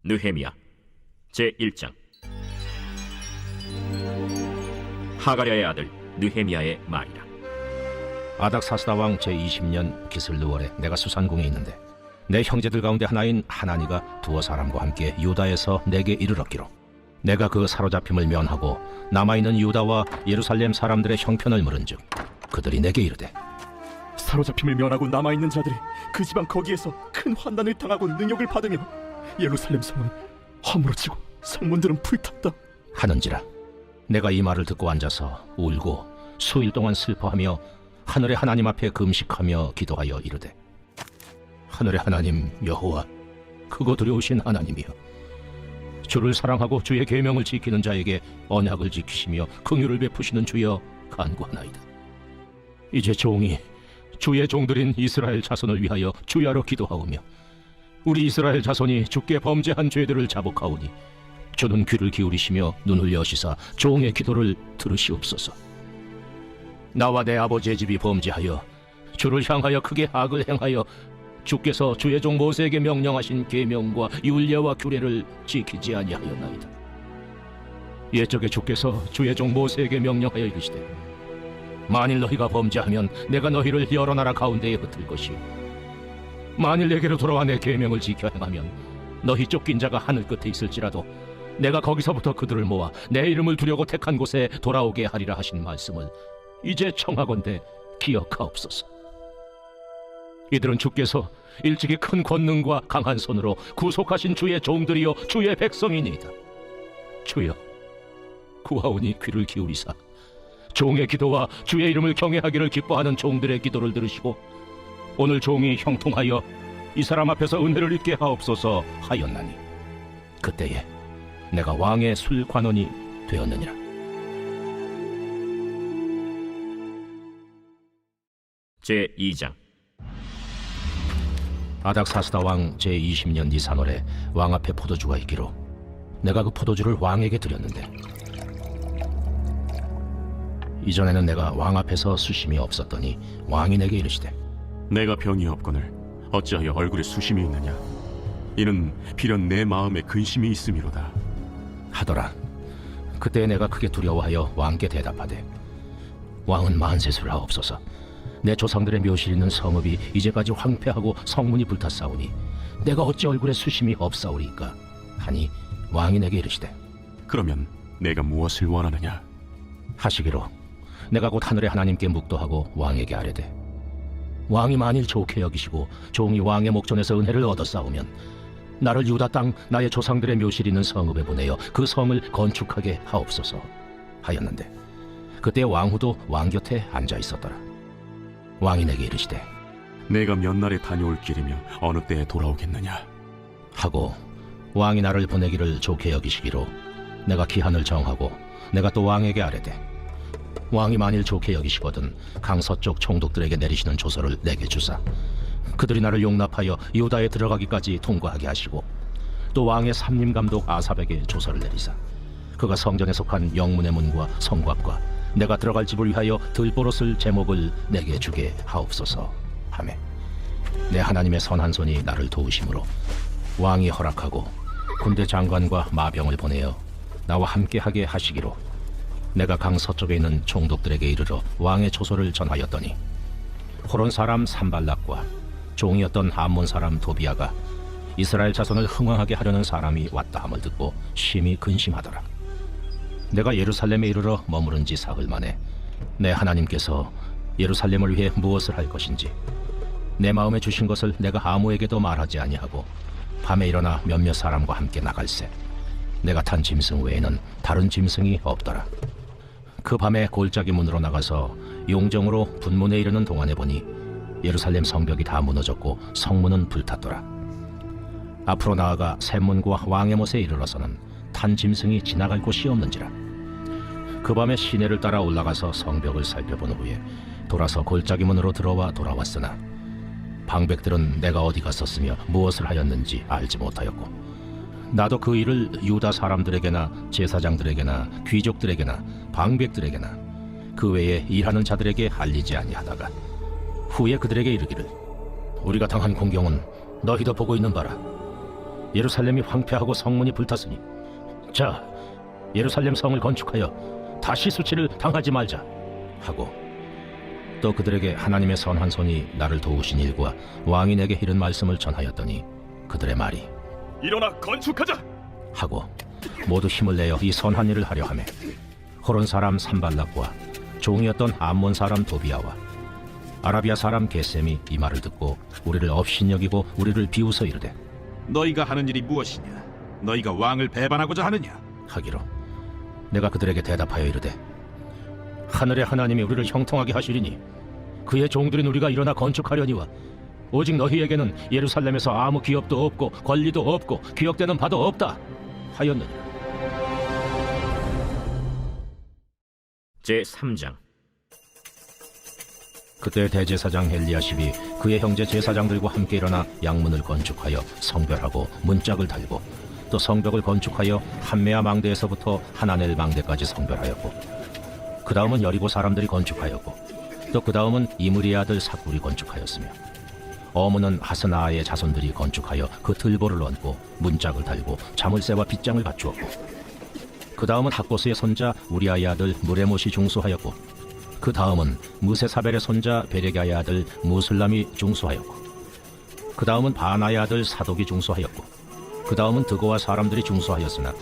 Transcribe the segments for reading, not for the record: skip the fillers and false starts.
느헤미야 제1장. 하가랴의 아들 느헤미야의 말이라. 아닥사스다 왕 제20년 기슬르월에 내가 수산궁에 있는데 내 형제들 가운데 하나인 하나니가 두어 사람과 함께 유다에서 내게 이르렀기로 내가 그 사로잡힘을 면하고 남아있는 유다와 예루살렘 사람들의 형편을 물은즉 그들이 내게 이르되 사로잡힘을 면하고 남아있는 자들이 그 지방 거기에서 큰 환난을 당하고 능욕을 받으며 예루살렘 성은 허물어지고 성문들은 불탔다 하는지라. 내가 이 말을 듣고 앉아서 울고 수일 동안 슬퍼하며 하늘의 하나님 앞에 금식하며 기도하여 이르되 하늘의 하나님 여호와 크고 두려우신 하나님이여, 주를 사랑하고 주의 계명을 지키는 자에게 언약을 지키시며 긍휼을 베푸시는 주여 간구하나이다. 이제 종이 주의 종들인 이스라엘 자손을 위하여 주야로 기도하오며 우리 이스라엘 자손이 주께 범죄한 죄들을 자복하오니 주는 귀를 기울이시며 눈을 여시사 종의 기도를 들으시옵소서. 나와 내 아버지의 집이 범죄하여 주를 향하여 크게 악을 행하여 주께서 주의 종 모세에게 명령하신 계명과 율례와 규례를 지키지 아니하였나이다. 옛적에 주께서 주의 종 모세에게 명령하여 이르시되 만일 너희가 범죄하면 내가 너희를 여러 나라 가운데에 흩을 것이요 만일 내게로 돌아와 내 계명을 지켜 행하면 너희 쫓긴 자가 하늘 끝에 있을지라도 내가 거기서부터 그들을 모아 내 이름을 두려고 택한 곳에 돌아오게 하리라 하신 말씀을 이제 청하건대 기억하옵소서. 이들은 주께서 일찍이 큰 권능과 강한 손으로 구속하신 주의 종들이요 주의 백성이니이다. 주여 구하오니 귀를 기울이사 종의 기도와 주의 이름을 경외하기를 기뻐하는 종들의 기도를 들으시고 오늘 종이 형통하여 이 사람 앞에서 은혜를 입게 하옵소서 하였나니 그때에 내가 왕의 술관원이 되었느니라. 제2장. 아닥사스다 왕 제20년 니산월에 왕 앞에 포도주가 있기로 내가 그 포도주를 왕에게 드렸는데 이전에는 내가 왕 앞에서 수심이 없었더니 왕이 내게 이르시되 내가 병이 없거늘 어찌하여 얼굴에 수심이 있느냐? 이는 비련 내 마음에 근심이 있음이로다 하더라. 그때 내가 크게 두려워하여 왕께 대답하되 왕은 만세수를 하옵소서. 내 조상들의 묘실 있는 성읍이 이제까지 황폐하고 성문이 불탔사오니 내가 어찌 얼굴에 수심이 없사오리까 하니 왕이 내게 이르시되 그러면 내가 무엇을 원하느냐? 하시기로 내가 곧 하늘의 하나님께 묵도하고 왕에게 아뢰되 왕이 만일 좋게 여기시고 종이 왕의 목전에서 은혜를 얻었사오면 나를 유다 땅 나의 조상들의 묘실 있는 성읍에 보내어 그 성을 건축하게 하옵소서 하였는데 그때 왕후도 왕 곁에 앉아 있었더라. 왕이 내게 이르시되 내가 몇 날에 다녀올 길이며 어느 때에 돌아오겠느냐? 하고 왕이 나를 보내기를 좋게 여기시기로 내가 기한을 정하고 내가 또 왕에게 아뢰되 왕이 만일 좋게 여기시거든 강서쪽 총독들에게 내리시는 조서를 내게 주사 그들이 나를 용납하여 유다에 들어가기까지 통과하게 하시고 또 왕의 삼림감독 아삽에게 조서를 내리사 그가 성전에 속한 영문의 문과 성곽과 내가 들어갈 집을 위하여 들보롯을 제목을 내게 주게 하옵소서 하매 내 하나님의 선한 손이 나를 도우심으로 왕이 허락하고 군대 장관과 마병을 보내어 나와 함께하게 하시기로 내가 강서쪽에 있는 총독들에게 이르러 왕의 조서를 전하였더니 호론 사람 산발락과 종이었던 암몬 사람 도비아가 이스라엘 자손을 흥왕하게 하려는 사람이 왔다 함을 듣고 심히 근심하더라. 내가 예루살렘에 이르러 머무른 지 사흘 만에 내 하나님께서 예루살렘을 위해 무엇을 할 것인지 내 마음에 주신 것을 내가 아무에게도 말하지 아니하고 밤에 일어나 몇몇 사람과 함께 나갈새 내가 탄 짐승 외에는 다른 짐승이 없더라. 그 밤에 골짜기 문으로 나가서 용정으로 분문에 이르는 동안에 보니 예루살렘 성벽이 다 무너졌고 성문은 불탔더라. 앞으로 나아가 샘문과 왕의 못에 이르러서는 탄 짐승이 지나갈 곳이 없는지라. 그 밤에 시내를 따라 올라가서 성벽을 살펴본 후에 돌아서 골짜기 문으로 들어와 돌아왔으나 방백들은 내가 어디 갔었으며 무엇을 하였는지 알지 못하였고 나도 그 일을 유다 사람들에게나 제사장들에게나 귀족들에게나 방백들에게나 그 외에 일하는 자들에게 알리지 아니하다가 후에 그들에게 이르기를 우리가 당한 공경은 너희도 보고 있는 바라. 예루살렘이 황폐하고 성문이 불탔으니 자, 예루살렘 성을 건축하여 다시 수치를 당하지 말자 하고, 또 그들에게 하나님의 선한 손이 나를 도우신 일과 왕이 내게 이른 말씀을 전하였더니 그들의 말이 일어나 건축하자. 하고 모두 힘을 내어 이 선한 일을 하려 하매, 호론 사람 산발락과 종이었던 암몬 사람 도비아와 아라비아 사람 게셈이 이 말을 듣고 우리를 업신여기고 우리를 비웃어 이르되 너희가 하는 일이 무엇이냐? 너희가 왕을 배반하고자 하느냐? 하기로, 내가 그들에게 대답하여 이르되 하늘의 하나님이 우리를 형통하게 하시리니 그의 종들인 우리가 일어나 건축하려니와 오직 너희에게는 예루살렘에서 아무 기업도 없고 권리도 없고 기억되는 바도 없다 하였느니라. 제 3장. 그때 대제사장 엘리야십이 그의 형제 제사장들과 함께 일어나 양문을 건축하여 성별하고 문짝을 달고, 또 성벽을 건축하여 한메아 망대에서부터 하나넬 망대까지 성별하였고, 그 다음은 여리고 사람들이 건축하였고, 또 그 다음은 이므리의 아들 삭굴이 건축하였으며, 어문은 하스나아의 자손들이 건축하여 그 들보를 얹고 문짝을 달고 자물쇠와 빗장을 갖추었고, 그 다음은 학고스의 손자 우리아의 아들 무레못이 중수하였고, 그 다음은 무세사벨의 손자 베레가의 아들 무슬람이 중수하였고, 그 다음은 바나의 아들 사독이 중수하였고, 그 다음은 드고와 사람들이 중수하였으나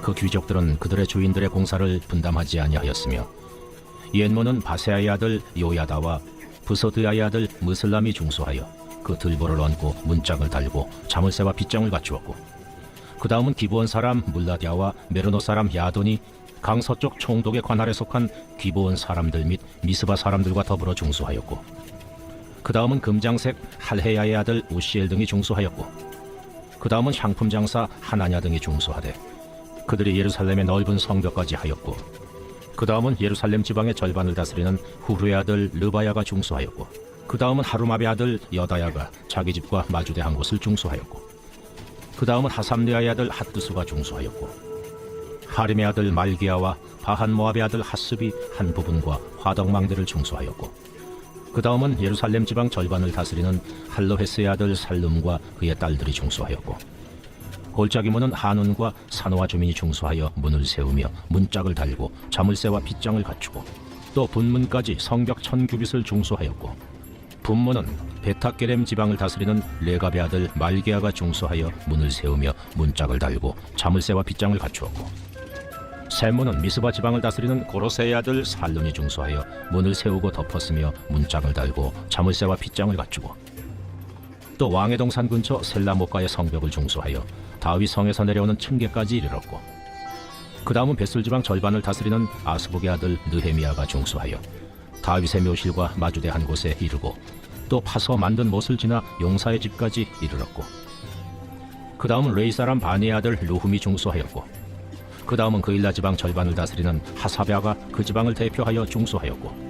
그 귀족들은 그들의 주인들의 공사를 분담하지 아니하였으며, 옌모는 바세아의 아들 요야다와 부소드야의 아들 무슬람이 중수하여 그 들보를 얹고 문짝을 달고 자물쇠와 빗장을 갖추었고, 그 다음은 기브온 사람 물라디아와 메르노 사람 야돈이 강 서쪽 총독의 관할에 속한 기브온 사람들 및 미스바 사람들과 더불어 중수하였고, 그 다음은 금장색 할헤야의 아들 우시엘 등이 중수하였고, 그 다음은 향품 장사 하나냐 등이 중수하되 그들이 예루살렘의 넓은 성벽까지 하였고, 그 다음은 예루살렘 지방의 절반을 다스리는 후르의 아들 르바야가 중수하였고, 그 다음은 하루마베 아들 여다야가 자기 집과 마주대한 곳을 중수하였고, 그 다음은 하삼레아의 아들 핫두스가 중수하였고, 하림의 아들 말기야와 바한 모압의 아들 하습이 한 부분과 화덕망대를 중수하였고, 그 다음은 예루살렘 지방 절반을 다스리는 할로헤스의 아들 살룸과 그의 딸들이 중수하였고, 골짜기 문은 한운과 사노아 주민이 중수하여 문을 세우며 문짝을 달고 자물쇠와 빗장을 갖추고, 또 분문까지 성벽 1000규빗을 중수하였고, 분문은 베타게렘 지방을 다스리는 레갑의 아들 말게아가 중수하여 문을 세우며 문짝을 달고 자물쇠와 빗장을 갖추었고, 샘문은 미스바 지방을 다스리는 고로세의 아들 살룬이 중수하여 문을 세우고 덮었으며 문짝을 달고 자물쇠와 빗장을 갖추고, 또 왕의 동산 근처 셀라목가의 성벽을 중수하여 다윗 성에서 내려오는 층계까지 이르렀고, 그 다음은 벳술 지방 절반을 다스리는 아스복의 아들 느헤미야가 중수하여 다윗의 묘실과 마주대한 곳에 이르고, 또 파서 만든 못을 지나 용사의 집까지 이르렀고, 그 다음은 레이 사람 바니의 아들 루훔이 중수하였고, 그 다음은 그일라 지방 절반을 다스리는 하사랴가 그 지방을 대표하여 중수하였고,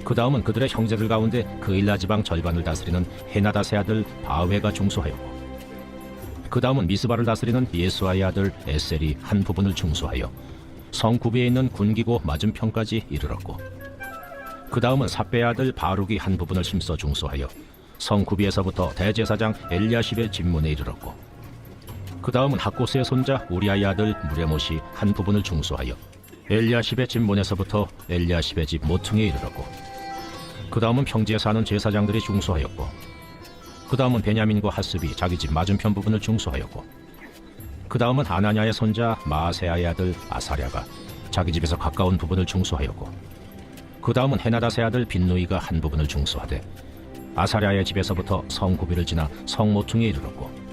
그 다음은 그들의 형제들 가운데 그일라 지방 절반을 다스리는 헤나다세 아들 바웨가 중수하였고, 그 다음은 미스바를 다스리는 예수아의 아들 에셀이 한 부분을 중수하여 성 구비에 있는 군기고 맞은편까지 이르렀고, 그 다음은 삽베의 아들 바룩이 한 부분을 심써 중수하여 성 구비에서부터 대제사장 엘리야십의 집문에 이르렀고, 그 다음은 학고스의 손자 우리아의 아들 무레못이 한 부분을 중수하여 엘리야십의 집문에서부터 엘리야십의 집 모퉁이에 이르렀고, 그 다음은 평지에 사는 제사장들이 중수하였고, 그 다음은 베냐민과 하습이 자기 집 맞은편 부분을 중수하였고, 그 다음은 아나냐의 손자 마아세아의 아들 아사랴가 자기 집에서 가까운 부분을 중수하였고, 그 다음은 헤나다세 아들 빈누이가 한 부분을 중수하되 아사랴의 집에서부터 성구비를 지나 성모퉁이에 이르렀고,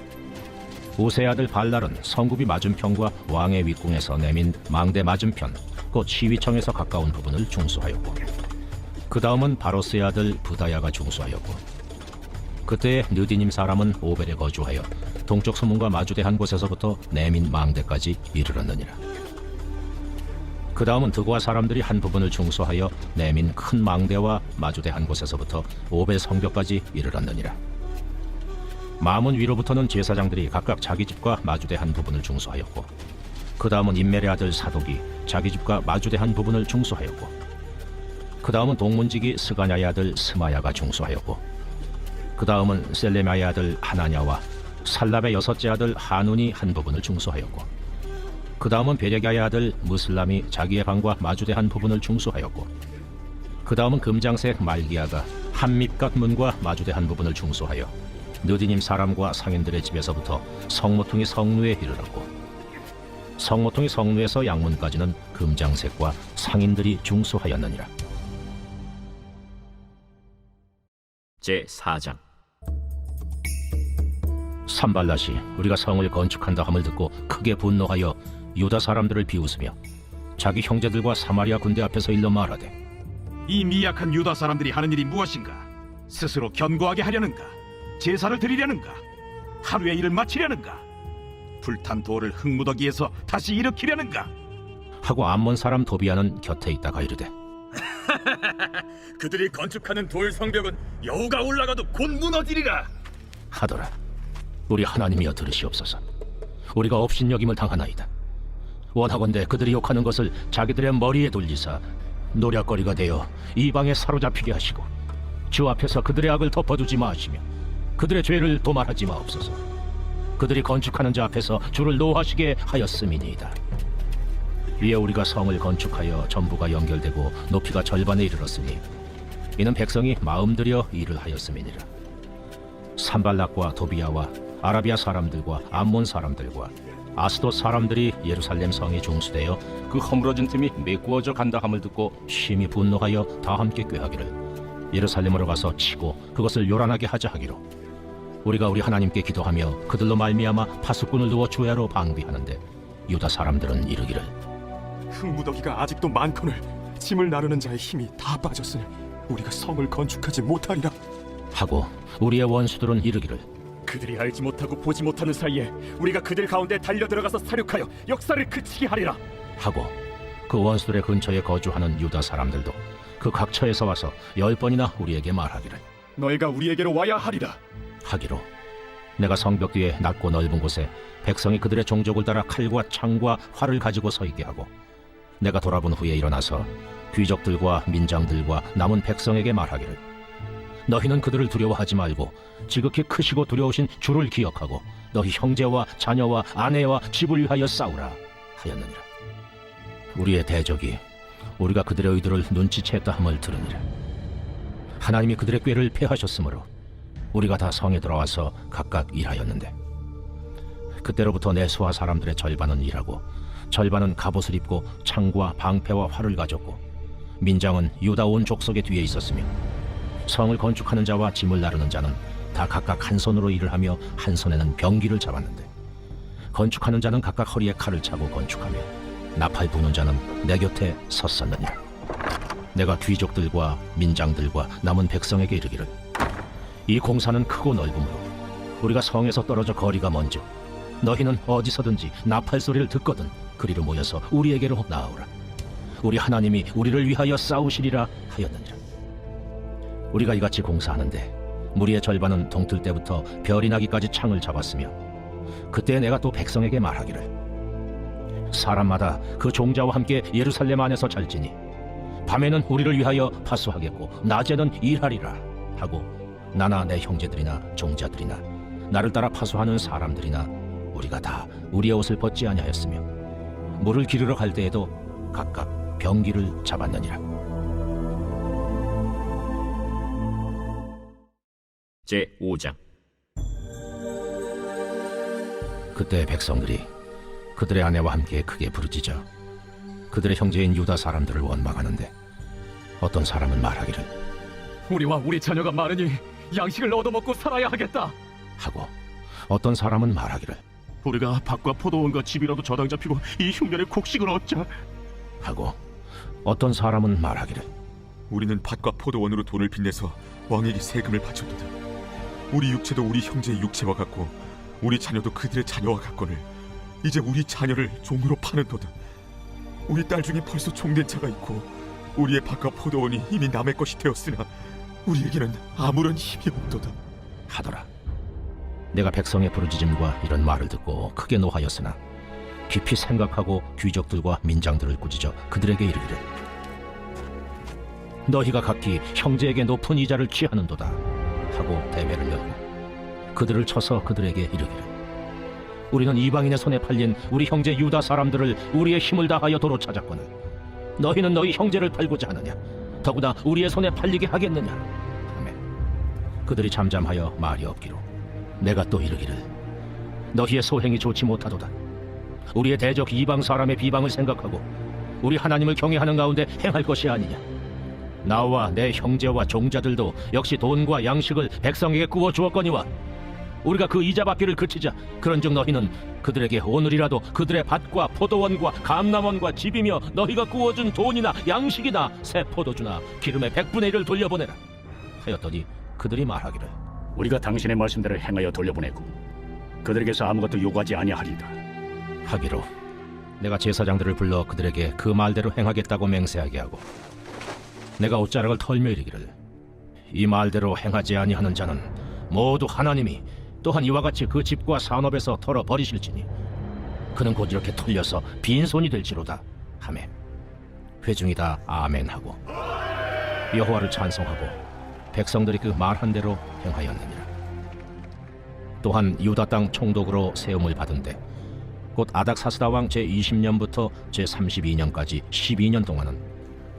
우세의 아들 발랄은 성구비 맞은편과 왕의 윗궁에서 내민 망대 맞은편 곧 시위청에서 가까운 부분을 중수하였고, 그 다음은 바로스의 아들 부다야가 중수하였고, 그때의 느디님 사람은 오벨에 거주하여 동쪽 서문과 마주대한 곳에서부터 내민 망대까지 이르렀느니라. 그 다음은 드고와 사람들이 한 부분을 중수하여 내민 큰 망대와 마주대한 곳에서부터 오벨 성벽까지 이르렀느니라. 마문 위로부터는 제사장들이 각각 자기 집과 마주대한 부분을 중수하였고, 그 다음은 임멜의 아들 사독이 자기 집과 마주대한 부분을 중수하였고, 그 다음은 동문지기 스가냐의 아들 스마야가 중수하였고, 그 다음은 셀레마의 아들 하나냐와 살람의 여섯째 아들 하눈이 한 부분을 중수하였고, 그 다음은 베레가의 아들 무슬람이 자기의 방과 마주대 한 부분을 중수하였고, 그 다음은 금장색 말기야가 한밉갓 문과 마주대 한 부분을 중수하여 느디님 사람과 상인들의 집에서부터 성모퉁이 성루에 이르렀고, 성모퉁이 성루에서 양문까지는 금장색과 상인들이 중수하였느니라. 제 4장. 산발랏이 우리가 성을 건축한다 함을 듣고 크게 분노하여 유다 사람들을 비웃으며 자기 형제들과 사마리아 군대 앞에서 일러 말하되, 이 미약한 유다 사람들이 하는 일이 무엇인가? 스스로 견고하게 하려는가? 제사를 드리려는가? 하루의 일을 마치려는가? 불탄 돌을 흙무더기에서 다시 일으키려는가? 하고 암몬 사람 도비아는 곁에 있다가 이르되, 그들이 건축하는 돌 성벽은 여우가 올라가도 곧 무너지리라. 하더라. 우리 하나님이여 들으시옵소서. 우리가 업신여김을 당하나이다. 원하건대 그들이 욕하는 것을 자기들의 머리에 돌리사 노략거리가 되어 이방에 사로잡히게 하시고 주 앞에서 그들의 악을 덮어두지 마시며 그들의 죄를 도말하지 마옵소서. 그들이 건축하는 자 앞에서 주를 노하시게 하였음이니이다. 이에 우리가 성을 건축하여 전부가 연결되고 높이가 절반에 이르렀으니 이는 백성이 마음들여 일을 하였음이니라. 산발락과 도비아와 아라비아 사람들과 암몬 사람들과 아스돗 사람들이 예루살렘 성에 중수되어 그 허물어진 틈이 메꾸어져 간다 함을 듣고 심히 분노하여 다 함께 꾀하기를 예루살렘으로 가서 치고 그것을 요란하게 하자 하기로, 우리가 우리 하나님께 기도하며 그들로 말미암아 파수꾼을 두어 주야로 방비하는데 유다 사람들은 이르기를, 흙무더기가 아직도 많거늘 짐을 나르는 자의 힘이 다 빠졌으니 우리가 성을 건축하지 못하리라. 하고 우리의 원수들은 이르기를, 그들이 알지 못하고 보지 못하는 사이에 우리가 그들 가운데 달려들어가서 사륙하여 역사를 그치게 하리라. 하고 그 원수들의 근처에 거주하는 유다 사람들도 그 각처에서 와서 10번이나 우리에게 말하기를, 너희가 우리에게로 와야 하리라. 하기로 내가 성벽 뒤에 낮고 넓은 곳에 백성이 그들의 종족을 따라 칼과 창과 활을 가지고 서 있게 하고, 내가 돌아본 후에 일어나서 귀족들과 민장들과 남은 백성에게 말하기를, 너희는 그들을 두려워하지 말고 지극히 크시고 두려우신 주를 기억하고 너희 형제와 자녀와 아내와 집을 위하여 싸우라 하였느니라. 우리의 대적이 우리가 그들의 의도를 눈치챘다 함을 들으니라. 하나님이 그들의 꾀를 패하셨으므로 우리가 다 성에 들어와서 각각 일하였는데, 그때로부터 내 수하 사람들의 절반은 일하고 절반은 갑옷을 입고 창과 방패와 활을 가졌고, 민장은 유다 온 족속의 뒤에 있었으며 성을 건축하는 자와 짐을 나르는 자는 다 각각 한 손으로 일을 하며 한 손에는 병기를 잡았는데, 건축하는 자는 각각 허리에 칼을 차고 건축하며 나팔 부는 자는 내 곁에 섰었느니라. 내가 귀족들과 민장들과 남은 백성에게 이르기를, 이 공사는 크고 넓으므로 우리가 성에서 떨어져 거리가 먼즉 너희는 어디서든지 나팔 소리를 듣거든 그리로 모여서 우리에게로 나아오라. 우리 하나님이 우리를 위하여 싸우시리라 하였느니라. 우리가 이같이 공사하는데 무리의 절반은 동틀 때부터 별이 나기까지 창을 잡았으며, 그때 내가 또 백성에게 말하기를, 사람마다 그 종자와 함께 예루살렘 안에서 잘지니 밤에는 우리를 위하여 파수하겠고 낮에는 일하리라 하고, 나나 내 형제들이나 종자들이나 나를 따라 파수하는 사람들이나 우리가 다 우리의 옷을 벗지 아니하였으며 물을 기르러 갈 때에도 각각 병기를 잡았느니라. 제 5장. 그때 백성들이 그들의 아내와 함께 크게 부르짖어 그들의 형제인 유다 사람들을 원망하는데, 어떤 사람은 말하기를, 우리와 우리 자녀가 많으니 양식을 얻어먹고 살아야 하겠다. 하고 어떤 사람은 말하기를, 우리가 밭과 포도원과 집이라도 저당 잡히고 이 흉년에 곡식을 얻자. 하고 어떤 사람은 말하기를, 우리는 밭과 포도원으로 돈을 빚내서 왕에게 세금을 바쳤도다. 우리 육체도 우리 형제의 육체와 같고 우리 자녀도 그들의 자녀와 같거늘 이제 우리 자녀를 종으로 파는도다. 우리 딸 중에 벌써 종된 자가 있고 우리의 밭과 포도원이 이미 남의 것이 되었으나 우리에게는 아무런 힘이 없도다. 하더라. 내가 백성의 부르짖음과 이런 말을 듣고 크게 노하였으나 깊이 생각하고 귀족들과 민장들을 꾸짖어 그들에게 이르기를, 너희가 각기 형제에게 높은 이자를 취하는도다 하고 대회를 열고, 그들을 쳐서 그들에게 이르기를 우리는 이방인의 손에 팔린 우리 형제 유다 사람들을 우리의 힘을 다하여 도로 찾았거늘 너희는 너희 형제를 팔고자 하느냐 더구나 우리의 손에 팔리게 하겠느냐 하매 그들이 잠잠하여 말이 없기로 내가 또 이르기를 너희의 소행이 좋지 못하도다 우리의 대적 이방 사람의 비방을 생각하고 우리 하나님을 경외하는 가운데 행할 것이 아니냐 나와 내 형제와 종자들도 역시 돈과 양식을 백성에게 구워 주었거니와 우리가 그 이자 받기를 그치자 그런즉 너희는 그들에게 오늘이라도 그들의 밭과 포도원과 감람원과 집이며 너희가 구워준 돈이나 양식이나 새 포도주나 기름의 100분의 1을 돌려보내라 하였더니 그들이 말하기를 우리가 당신의 말씀대로 행하여 돌려보내고 그들에게서 아무것도 요구하지 아니하리이다. 하기로 내가 제사장들을 불러 그들에게 그 말대로 행하겠다고 맹세하게 하고 내가 옷자락을 털며 이르기를 이 말대로 행하지 아니하는 자는 모두 하나님이 또한 이와 같이 그 집과 산업에서 털어 버리실지니 그는 곧 이렇게 털려서 빈손이 될지로다 하매 회중이 다 아멘하고 여호와를 찬송하고 백성들이 그 말한 대로 행하였느니라. 또한 유다 땅 총독으로 세움을 받은데 곧 아닥사스다 왕 제20년부터 제32년까지 12년 동안은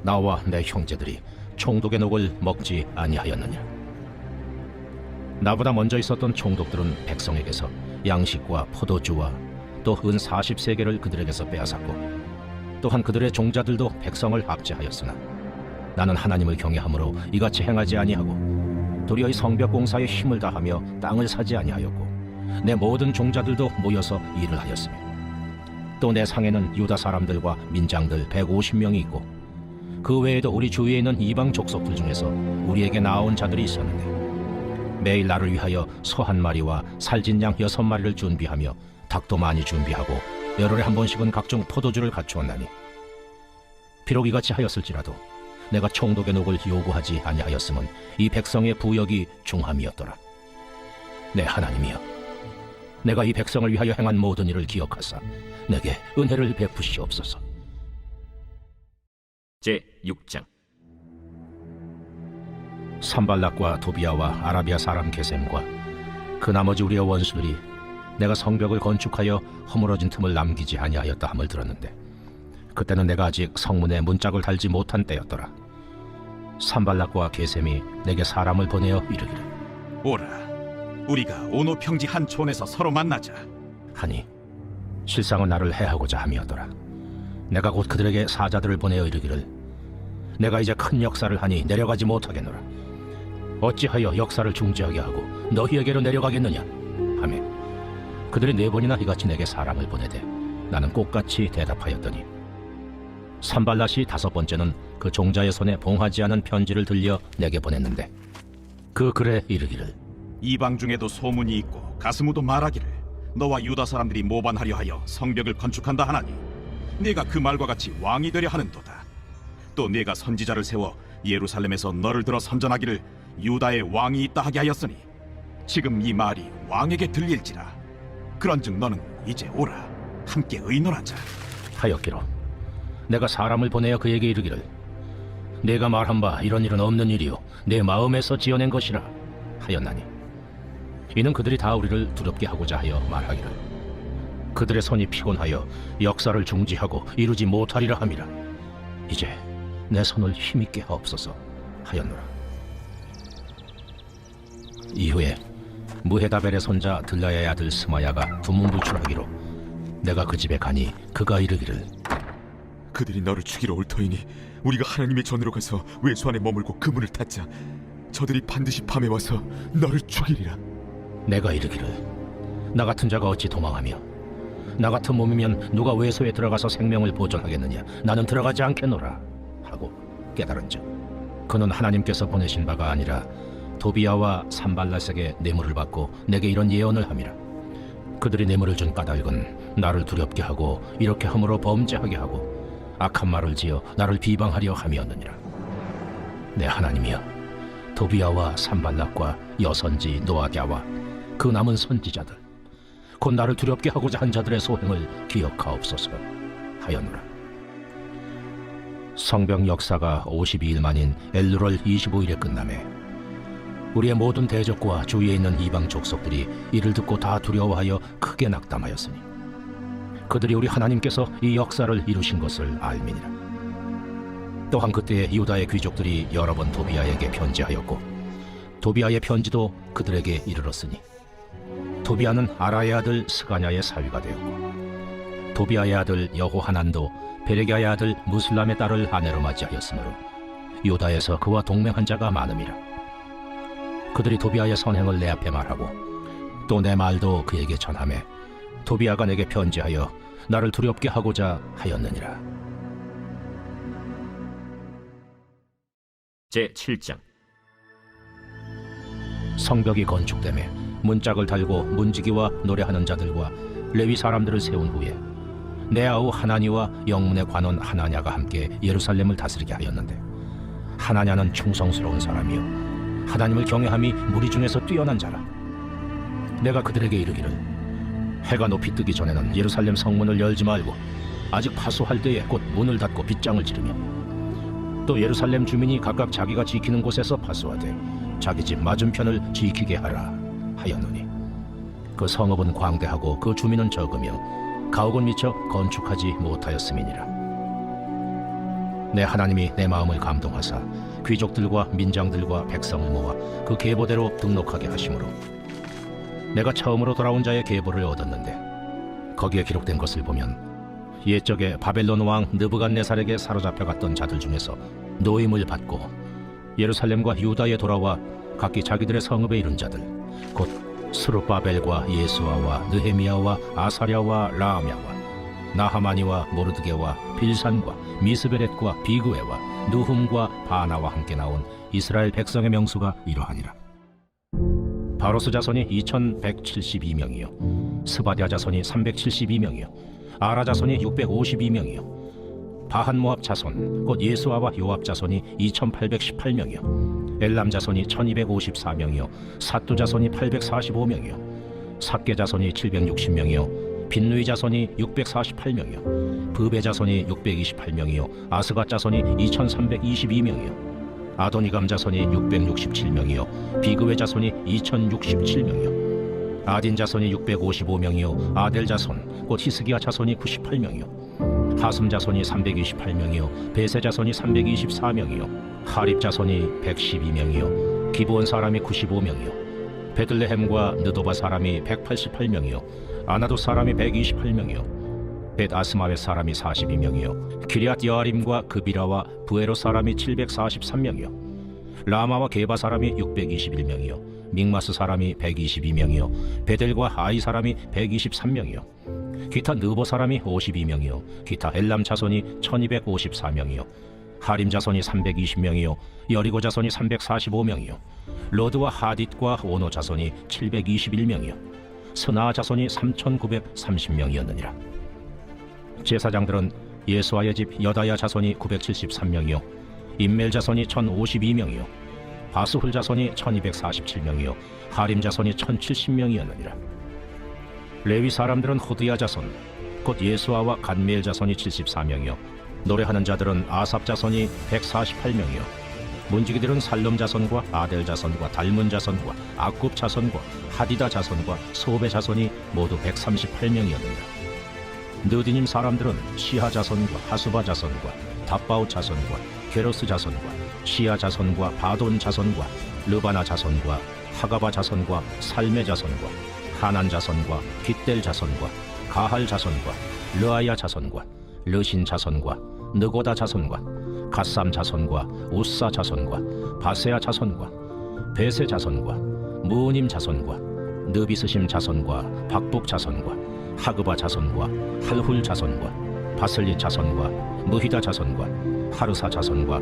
나와 내 형제들이 총독의 녹을 먹지 아니하였느냐. 나보다 먼저 있었던 총독들은 백성에게서 양식과 포도주와 또 은 40세계를 그들에게서 빼앗았고 또한 그들의 종자들도 백성을 압제하였으나 나는 하나님을 경외함으로 이같이 행하지 아니하고 도리어 이 성벽 공사에 힘을 다하며 땅을 사지 아니하였고 내 모든 종자들도 모여서 일을 하였으며 또 내 상에는 유다 사람들과 민장들 150명이 있고 그 외에도 우리 주위에 있는 이방 족속들 중에서 우리에게 나온 자들이 있었는데 매일 나를 위하여 소 한 마리와 살진 양 6마리를 준비하며 닭도 많이 준비하고 열흘에 한 번씩은 각종 포도주를 갖추었나니 비록 이같이 하였을지라도 내가 총독의 녹을 요구하지 아니하였음은 이 백성의 부역이 중함이었더라. 내 하나님이여 내가 이 백성을 위하여 행한 모든 일을 기억하사 내게 은혜를 베푸시옵소서. 제6장 산발락과 도비아와 아라비아 사람 게셈과 그 나머지 우리의 원수들이 내가 성벽을 건축하여 허물어진 틈을 남기지 아니하였다 함을 들었는데 그때는 내가 아직 성문에 문짝을 달지 못한 때였더라. 산발락과 게셈이 내게 사람을 보내어 이르기를 오라, 우리가 오노 평지 한 촌에서 서로 만나자. 하니 실상은 나를 해하고자 함이었더라. 내가 곧 그들에게 사자들을 보내어 이르기를 내가 이제 큰 역사를 하니 내려가지 못하겠노라. 어찌하여 역사를 중지하게 하고 너희에게로 내려가겠느냐 하매 그들이 4번이나 이같이 내게 사람을 보내되 나는 똑같이 대답하였더니 산발랏이 5번째는 그 종자의 손에 봉하지 않은 편지를 들려 내게 보냈는데 그 글에 이르기를 이방 중에도 소문이 있고 가스무도 말하기를 너와 유다 사람들이 모반하려 하여 성벽을 건축한다 하나니 네가 그 말과 같이 왕이 되려 하는도다. 또 네가 선지자를 세워 예루살렘에서 너를 들어 선전하기를 유다의 왕이 있다 하게 하였으니 지금 이 말이 왕에게 들릴지라. 그런즉 너는 이제 오라, 함께 의논하자 하였기로 내가 사람을 보내어 그에게 이르기를 내가 말한 바 이런 일은 없는 일이요 내 마음에서 지어낸 것이라 하였나니 이는 그들이 다 우리를 두렵게 하고자 하여 말하기를 그들의 손이 피곤하여 역사를 중지하고 이루지 못하리라 함이라. 이제 내 손을 힘있게 하옵소서 하였노라. 이후에 무헤다벨의 손자 들라야의 아들 스마야가 두문불출하기로 내가 그 집에 가니 그가 이르기를 그들이 너를 죽이러 올 터이니 우리가 하나님의 전으로 가서 외수 안에 머물고 그 문을 닫자. 저들이 반드시 밤에 와서 너를 죽이리라. 내가 이르기를 나 같은 자가 어찌 도망하며 나 같은 몸이면 누가 외소에 들어가서 생명을 보존하겠느냐. 나는 들어가지 않겠노라 하고 깨달은즉 그는 하나님께서 보내신 바가 아니라 도비아와 산발랏에게 뇌물을 받고 내게 이런 예언을 함이라. 그들이 뇌물을 준 까닭은 나를 두렵게 하고 이렇게 함으로 범죄하게 하고 악한 말을 지어 나를 비방하려 함이었느니라. 내 하나님이여 도비아와 산발락과 여선지 노아갸와 그 남은 선지자들 곧 나를 두렵게 하고자 한 자들의 소행을 기억하옵소서 하였노라. 성벽 역사가 52일 만인 엘루럴 25일에 끝나매 우리의 모든 대적과 주위에 있는 이방 족속들이 이를 듣고 다 두려워하여 크게 낙담하였으니 그들이 우리 하나님께서 이 역사를 이루신 것을 알미니라. 또한 그때에 유다의 귀족들이 여러 번 도비아에게 편지하였고 도비아의 편지도 그들에게 이르렀으니 도비아는 아라의 아들 스가냐의 사위가 되었고 도비아의 아들 여호하난도 베레기아의 아들 무슬람의 딸을 아내로 맞이하였으므로 유다에서 그와 동맹한 자가 많음이라. 그들이 도비아의 선행을 내 앞에 말하고 또 내 말도 그에게 전하매 도비아가 내게 편지하여 나를 두렵게 하고자 하였느니라. 제7장. 성벽이 건축되매 문짝을 달고 문지기와 노래하는 자들과 레위 사람들을 세운 후에 내 아우 하나니와 영문의 관원 하나냐가 함께 예루살렘을 다스리게 하였는데 하나냐는 충성스러운 사람이요 하나님을 경외함이 무리 중에서 뛰어난 자라. 내가 그들에게 이르기를 해가 높이 뜨기 전에는 예루살렘 성문을 열지 말고 아직 파수할 때에 곧 문을 닫고 빗장을 지르며 또 예루살렘 주민이 각각 자기가 지키는 곳에서 파수하되 자기 집 맞은편을 지키게 하라 하였노니 그 성읍은 광대하고 그 주민은 적으며 가옥은 미처 건축하지 못하였음이니라. 내 하나님이 내 마음을 감동하사 귀족들과 민장들과 백성을 모아 그 계보대로 등록하게 하심으로 내가 처음으로 돌아온 자의 계보를 얻었는데 거기에 기록된 것을 보면 옛적에 바벨론 왕 느부갓네살에게 사로잡혀갔던 자들 중에서 노임을 받고 예루살렘과 유다에 돌아와 각기 자기들의 성읍에 이른 자들 곧 스룹바벨과 예수아와 느헤미야와 아사랴와 라암야와 나하마니와 모르드게와 빌산과 미스베렛과 비그웨와 느훔과 바나와 함께 나온 이스라엘 백성의 명수가 이러하니라. 바로스 자손이 2172명이요 스바랴 자손이 372명이요 아라 자손이 652명이요 바한 모압 자손 곧 예수아와 요압 자손이 2818명이요 엘람 자손이 1254명이요 사뚜 자손이 845명이요 삭게 자손이 760명이요 빈누이 자손이 648명이요 브베 자손이 628명이요 아스갓 자손이 2322명이요 아도니감 자손이 667명이요 비그웨 자손이 2067명이요 아딘 자손이 655명이요 아델 자손 곧 히스기야 자손이 98명이요 하슴 자손이 328명이요 베세 자손이 324명이요 하립 자손이 112명이요 기브온 사람이 95명이요 베들레헴과 느도바 사람이 188명이요 아나도 사람이 128명이요 벳아스마웨 사람이 42명이요 기리앗 여아림과 그비라와 부에로 사람이 743명이요 라마와 게바 사람이 621명이요 믹마스 사람이 122명이요 베델과 아이 사람이 123명이요 기타 느보 사람이 52명이요 기타 엘람 자손이 1254명이요 하림 자손이 320명이요 여리고 자손이 345명이요 로드와 하딧과 오노 자손이 721명이요 스나 자손이 3930명이었느니라. 제사장들은 예수아의 집 여다야 자손이 973명이요 임멜 자손이 1052명이요 바스훌 자손이 1247명이요 하림 자손이 1070명이었느니라. 레위 사람들은 호드야 자손 곧 예수아와 간미엘 자손이 74명이요 노래하는 자들은 아삽 자손이 148명이요 문지기들은 살룸 자손과 아델 자손과 달문 자손과 아굽 자손과 하디다 자손과 소베 자손이 모두 138명이었느니라. 느디님 사람들은 시하 자손과 하수바 자손과 답바우 자손과 게로스 자손과 시야 자손과 바돈 자손과 르바나 자손과 하가바 자손과 살메 자손과 하난 자손과 깃델 자손과 가할 자손과 르아야 자손과 르신 자손과 느고다 자손과 갓삼 자손과 우사 자손과 바세아 자손과 베세 자손과 무님 자손과 느비스심 자손과 박북 자손과 하그바 자손과 할훌 자손과 바슬리 자손과 무히다 자손과 하르사 자손과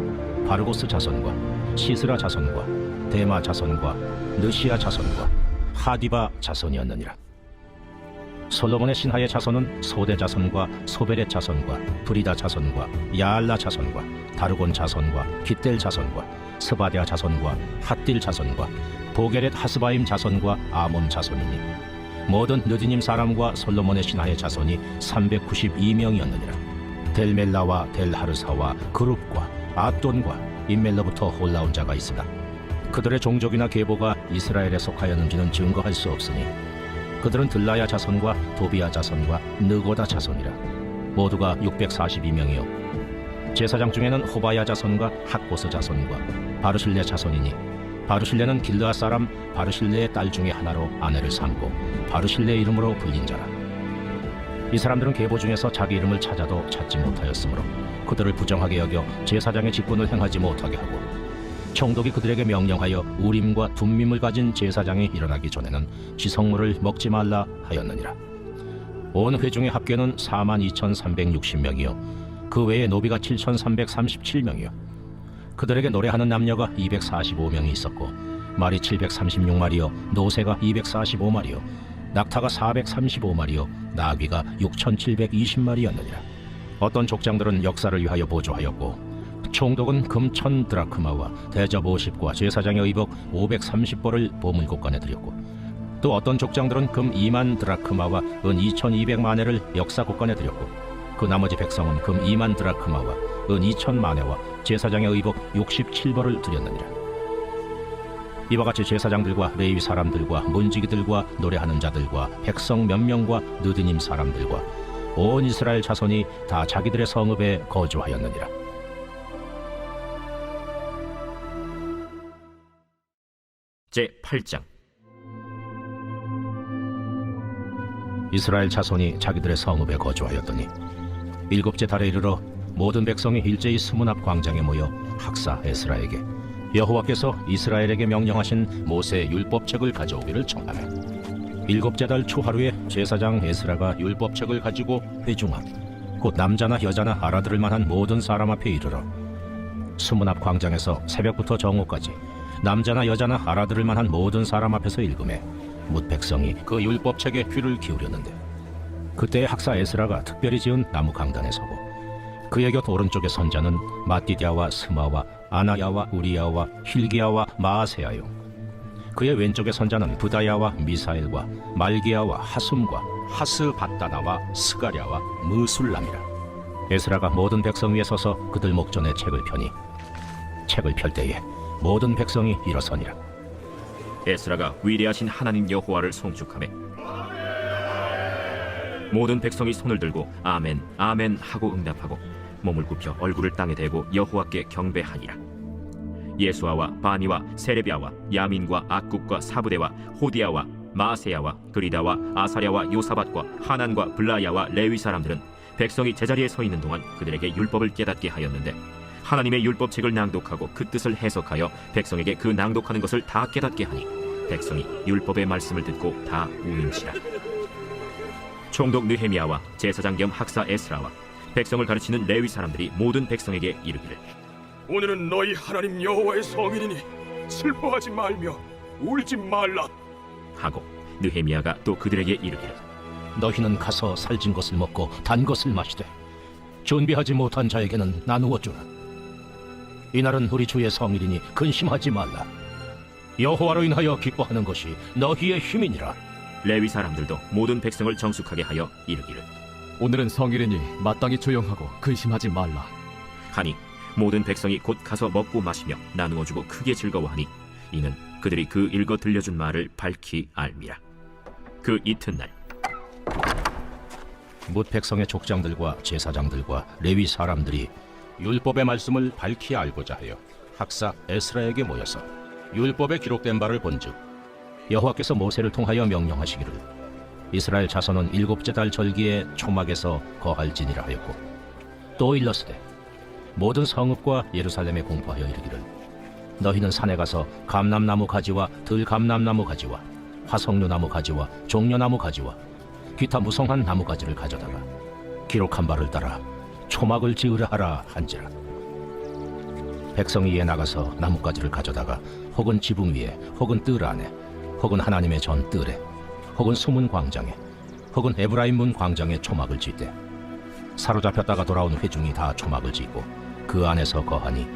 바르고스 자손과 시스라 자손과 데마 자손과 느시아 자손과 하디바 자손이었느니라. 솔로몬의 신하의 자손은 소대 자손과 소베렛 자손과 브리다 자손과 야알라 자손과 다르곤 자손과 깃델 자손과 스바랴 자손과 핫딜 자손과 보게렛 하스바임 자손과 아몬 자손이니 모든 느디님 사람과 솔로몬의 신하의 자손이 392명이었느니라. 델멜라와 델하르사와 그룹과 아돈과 임멜로부터 올라온 자가 있으나 그들의 종족이나 계보가 이스라엘에 속하였는지는 증거할 수 없으니 그들은 들라야 자손과 도비야 자손과 느고다 자손이라. 모두가 642명이요 제사장 중에는 호바야 자손과 학보스 자손과 바르실레 자손이니 바르실레는 길르앗 사람 바르실레의 딸 중에 하나로 아내를 삼고 바르실레 이름으로 불린 자라. 이 사람들은 계보 중에서 자기 이름을 찾아도 찾지 못하였으므로 그들을 부정하게 여겨 제사장의 직분을 행하지 못하게 하고, 총독이 그들에게 명령하여 우림과 둠밈을 가진 제사장이 일어나기 전에는 지성물을 먹지 말라 하였느니라. 온 회중의 합계는 42,360명이요 그 외에 노비가 7,337명이요 그들에게 노래하는 남녀가 245명이 있었고 말이 736마리요 노새가 245마리요 낙타가 435마리요 나귀가 6,720마리였느니라. 어떤 족장들은 역사를 위하여 보조하였고 총독은 금 1,000드라크마와 대접 50과 제사장의 의복 530벌을 보물국관에 드렸고, 또 어떤 족장들은 금 2만 드라크마와 은 2,200마네를 역사국관에 드렸고, 그 나머지 백성은 금 2만 드라크마와 은 2,000마네와 제사장의 의복 67벌을 드렸느니라. 이와 같이 제사장들과 레위 사람들과 문지기들과 노래하는 자들과 백성 몇 명과 느디님 사람들과 온 이스라엘 자손이 다 자기들의 성읍에 거주하였느니라. 제8장. 이스라엘 자손이 자기들의 성읍에 거주하였더니 일곱째 달에 이르러 모든 백성이 일제히 수문 앞 광장에 모여 학사 에스라에게 여호와께서 이스라엘에게 명령하신 모세의 율법책을 가져오기를 청하매, 일곱째 달 초하루에 제사장 에스라가 율법책을 가지고 회중 앞, 곧 남자나 여자나 알아들을 만한 모든 사람 앞에 이르러 수문 앞 광장에서 새벽부터 정오까지 남자나 여자나 알아들을 만한 모든 사람 앞에서 읽음에 뭇 백성이 그 율법책에 귀를 기울였는데, 그때 학사 에스라가 특별히 지은 나무 강단에 서고 그의 곁 오른쪽에 선자는 마띠디아와 스마와 아나야와 우리야와 힐기야와 마아세야요 그의 왼쪽에 선자는 부다야와 미사엘과 말기야와 하숨과 하스바다나와 스가랴와 무술람이라. 에스라가 모든 백성 위에 서서 그들 목전에 책을 펴니 책을 펼 때에 모든 백성이 일어서니라. 에스라가 위대하신 하나님 여호와를 송축하며 모든 백성이 손을 들고 아멘 아멘 하고 응답하고 몸을 굽혀 얼굴을 땅에 대고 여호와께 경배하니라. 예수아와 바니와 세레비아와 야민과 악국과 사부대와 호디아와 마세야와 그리다와 아사랴와 요사밧과 하난과 블라야와 레위 사람들은 백성이 제자리에 서 있는 동안 그들에게 율법을 깨닫게 하였는데, 하나님의 율법책을 낭독하고 그 뜻을 해석하여 백성에게 그 낭독하는 것을 다 깨닫게 하니 백성이 율법의 말씀을 듣고 다 우는지라. 총독 느헤미야와 제사장 겸 학사 에스라와 백성을 가르치는 레위 사람들이 모든 백성에게 이르기를, 오늘은 너희 하나님 여호와의 성일이니 슬퍼하지 말며 울지 말라 하고 느헤미야가 또 그들에게 이르기를, 너희는 가서 살진 것을 먹고 단 것을 마시되 준비하지 못한 자에게는 나누어 주라. 이날은 우리 주의 성일이니 근심하지 말라. 여호와로 인하여 기뻐하는 것이 너희의 힘이니라. 레위 사람들도 모든 백성을 정숙하게 하여 이르기를, 오늘은 성일이니 마땅히 조용하고 근심하지 말라. 하니 모든 백성이 곧 가서 먹고 마시며 나누어 주고 크게 즐거워하니 이는 그들이 그 읽어 들려준 말을 밝히 알미라. 그 이튿날 뭇 백성의 족장들과 제사장들과 레위 사람들이 율법의 말씀을 밝히 알고자 하여 학사 에스라에게 모여서 율법에 기록된 바를 본즉, 여호와께서 모세를 통하여 명령하시기를 이스라엘 자손은 일곱째 달 절기에 초막에서 거할지니라 하였고, 또 일렀으되 모든 성읍과 예루살렘에 공포하여 이르기를, 너희는 산에 가서 감람나무 가지와 들감람나무 가지와 화석류나무 가지와 종려나무 가지와 기타 무성한 나무 가지를 가져다가 기록한 바를 따라 초막을 지으라 하라 한지라. 백성이 이에 나가서 나뭇가지를 가져다가 혹은 지붕 위에 혹은 뜰 안에 혹은 하나님의 전 뜰에 혹은 수문 광장에 혹은 에브라임 문 광장에 초막을 짓되, 사로잡혔다가 돌아온 회중이 다 초막을 짓고 그 안에서 거하니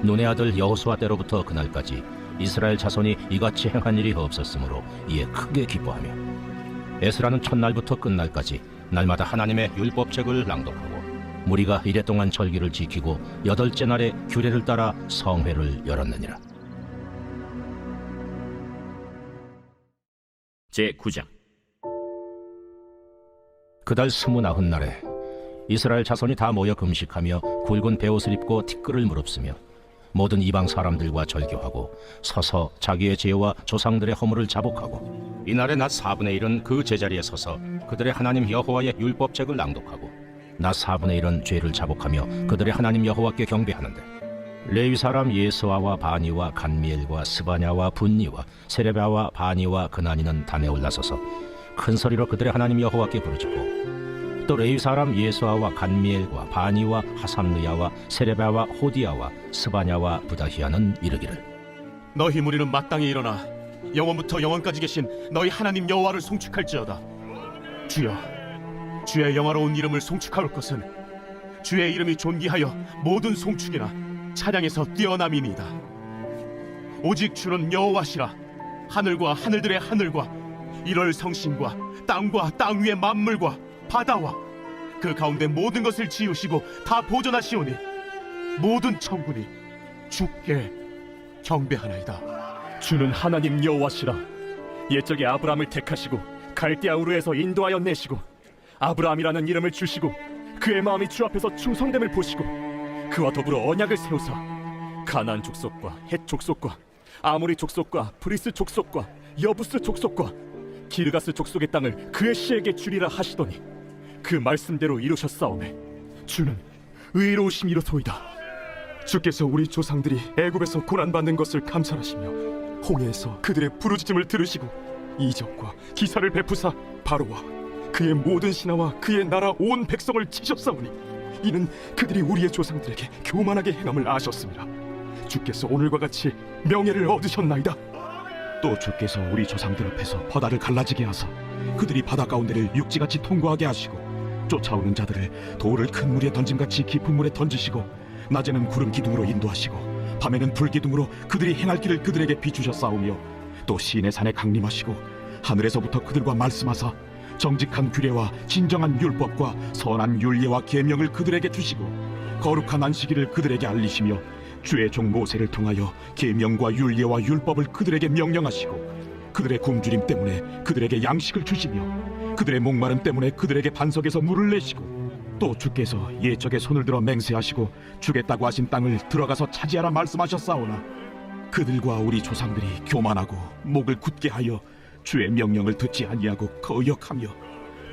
눈의 아들 여호수아 때로부터 그날까지 이스라엘 자손이 이같이 행한 일이 없었으므로 이에 크게 기뻐하며, 에스라는 첫날부터 끝날까지 날마다 하나님의 율법책을 낭독하고 무리가 이레 동안 절기를 지키고 여덟째 날에 규례를 따라 성회를 열었느니라. 제9장. 그달 29날에 이스라엘 자손이 다 모여 금식하며 굵은 베옷을 입고 티끌을 무릅쓰며 모든 이방 사람들과 절교하고 서서 자기의 죄와 조상들의 허물을 자복하고 이날의 낮 4분의 1은 그 제자리에 서서 그들의 하나님 여호와의 율법책을 낭독하고 낮 4분의 1은 죄를 자복하며 그들의 하나님 여호와께 경배하는데 레위 사람 예수아와 바니와 간미엘과 스바냐와 분니와 세레바와 바니와 그나니는 단에 올라서서 큰 소리로 그들의 하나님 여호와께 부르짖고 또 레위 사람 예수아와 간미엘과 바니와 하삼느야와 세레바와 호디야와 스바냐와 부다히야는 이르기를 너희 무리는 마땅히 일어나 영원부터 영원까지 계신 너희 하나님 여호와를 송축할지어다. 주여, 주의 영화로운 이름을 송축할 것은 주의 이름이 존귀하여 모든 송축이나 찬양에서 뛰어남이니이다. 오직 주는 여호와시라. 하늘과 하늘들의 하늘과 이럴 성신과 땅과 땅 위의 만물과 바다와 그 가운데 모든 것을 지으시고 다 보존하시오니 모든 천군이 주께 경배하나이다. 주는 하나님 여호와시라. 옛적에 아브라함을 택하시고 갈대아 우르에서 인도하여 내시고 아브라함이라는 이름을 주시고 그의 마음이 주 앞에서 충성됨을 보시고 그와 더불어 언약을 세우사 가나안 족속과 헷 족속과 아모리 족속과 브리스 족속과 여부스 족속과 기르가스 족속의 땅을 그의 씨에게 주리라 하시더니 그 말씀대로 이루셨사오매 주는 의로우심이로소이다. 주께서 우리 조상들이 애굽에서 고난받는 것을 감찰하시며 홍해에서 그들의 부르짖음을 들으시고 이적과 기사를 베푸사 바로와 그의 모든 신하와 그의 나라 온 백성을 치셨사오니 이는 그들이 우리의 조상들에게 교만하게 행함을 아셨습니다. 주께서 오늘과 같이 명예를 얻으셨나이다. 또 주께서 우리 조상들 앞에서 바다를 갈라지게 하사 그들이 바다 가운데를 육지같이 통과하게 하시고 쫓아오는 자들을 돌을 큰 물에 던짐같이 깊은 물에 던지시고 낮에는 구름 기둥으로 인도하시고 밤에는 불 기둥으로 그들이 행할 길을 그들에게 비추셨사오며 또 시내 산에 강림하시고 하늘에서부터 그들과 말씀하사 정직한 규례와 진정한 율법과 선한 율례와 계명을 그들에게 주시고 거룩한 안식일을 그들에게 알리시며 주의 종 모세를 통하여 계명과 율례와 율법을 그들에게 명령하시고 그들의 굶주림 때문에 그들에게 양식을 주시며 그들의 목마름 때문에 그들에게 반석에서 물을 내시고 또 주께서 옛적에 손을 들어 맹세하시고 주겠다고 하신 땅을 들어가서 차지하라 말씀하셨사오나 그들과 우리 조상들이 교만하고 목을 굳게 하여 주의 명령을 듣지 아니하고 거역하며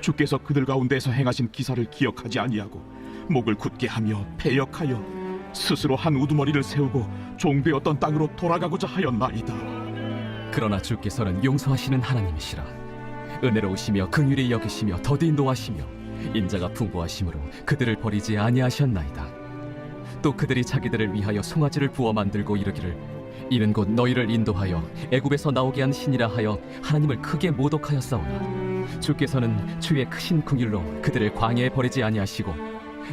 주께서 그들 가운데서 행하신 기사를 기억하지 아니하고 목을 굳게 하며 패역하여 스스로 한 우두머리를 세우고 종되었던 땅으로 돌아가고자 하였나이다. 그러나 주께서는 용서하시는 하나님이시라. 은혜로우시며 긍휼히 여기시며 더디 인도하시며 인자가 풍부하심으로 그들을 버리지 아니하셨나이다. 또 그들이 자기들을 위하여 송아지를 부어 만들고 이르기를 이는 곧 너희를 인도하여 애굽에서 나오게 한 신이라 하여 하나님을 크게 모독하였사오나 주께서는 주의 크신 긍휼로 그들을 광야에 버리지 아니하시고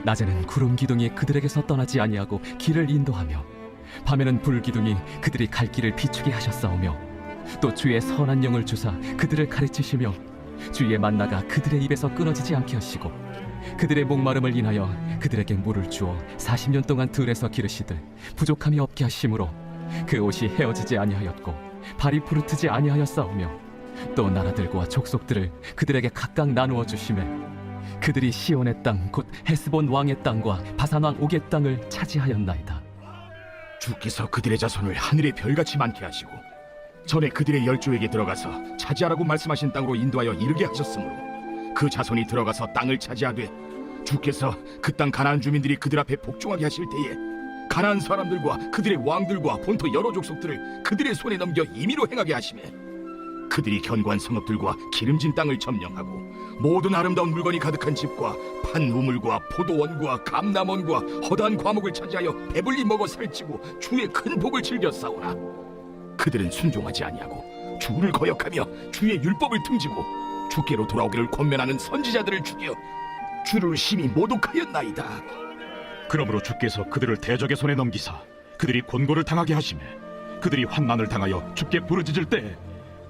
낮에는 구름 기둥이 그들에게서 떠나지 아니하고 길을 인도하며 밤에는 불 기둥이 그들이 갈 길을 비추게 하셨사오며 또 주의 선한 영을 주사 그들을 가르치시며 주의 만나가 그들의 입에서 끊어지지 않게 하시고 그들의 목마름을 인하여 그들에게 물을 주어 40년 동안 들에서 기르시되 부족함이 없게 하심으로 그 옷이 헤어지지 아니하였고 발이 부르트지 아니하였사오며 또 나라들과 족속들을 그들에게 각각 나누어 주시매 그들이 시온의 땅 곧 헤스본 왕의 땅과 바산 왕 옥의 땅을 차지하였나이다. 주께서 그들의 자손을 하늘의 별같이 많게 하시고 전에 그들의 열조에게 들어가서 차지하라고 말씀하신 땅으로 인도하여 이르게 하셨으므로 그 자손이 들어가서 땅을 차지하되 주께서 그 땅 가나안 주민들이 그들 앞에 복종하게 하실 때에 가나안 사람들과 그들의 왕들과 본토 여러 족속들을 그들의 손에 넘겨 임의로 행하게 하시매 그들이 견고한 성읍들과 기름진 땅을 점령하고 모든 아름다운 물건이 가득한 집과 판 우물과 포도원과 감람원과 허다한 과목을 차지하여 배불리 먹어 살찌고 주의 큰 복을 즐겨 싸우라. 그들은 순종하지 아니하고 주를 거역하며 주의 율법을 등지고 주께로 돌아오기를 권면하는 선지자들을 죽여 주를 심히 모독하였나이다. 그러므로 주께서 그들을 대적의 손에 넘기사 그들이 곤고를 당하게 하시매 그들이 환난을 당하여 주께 부르짖을 때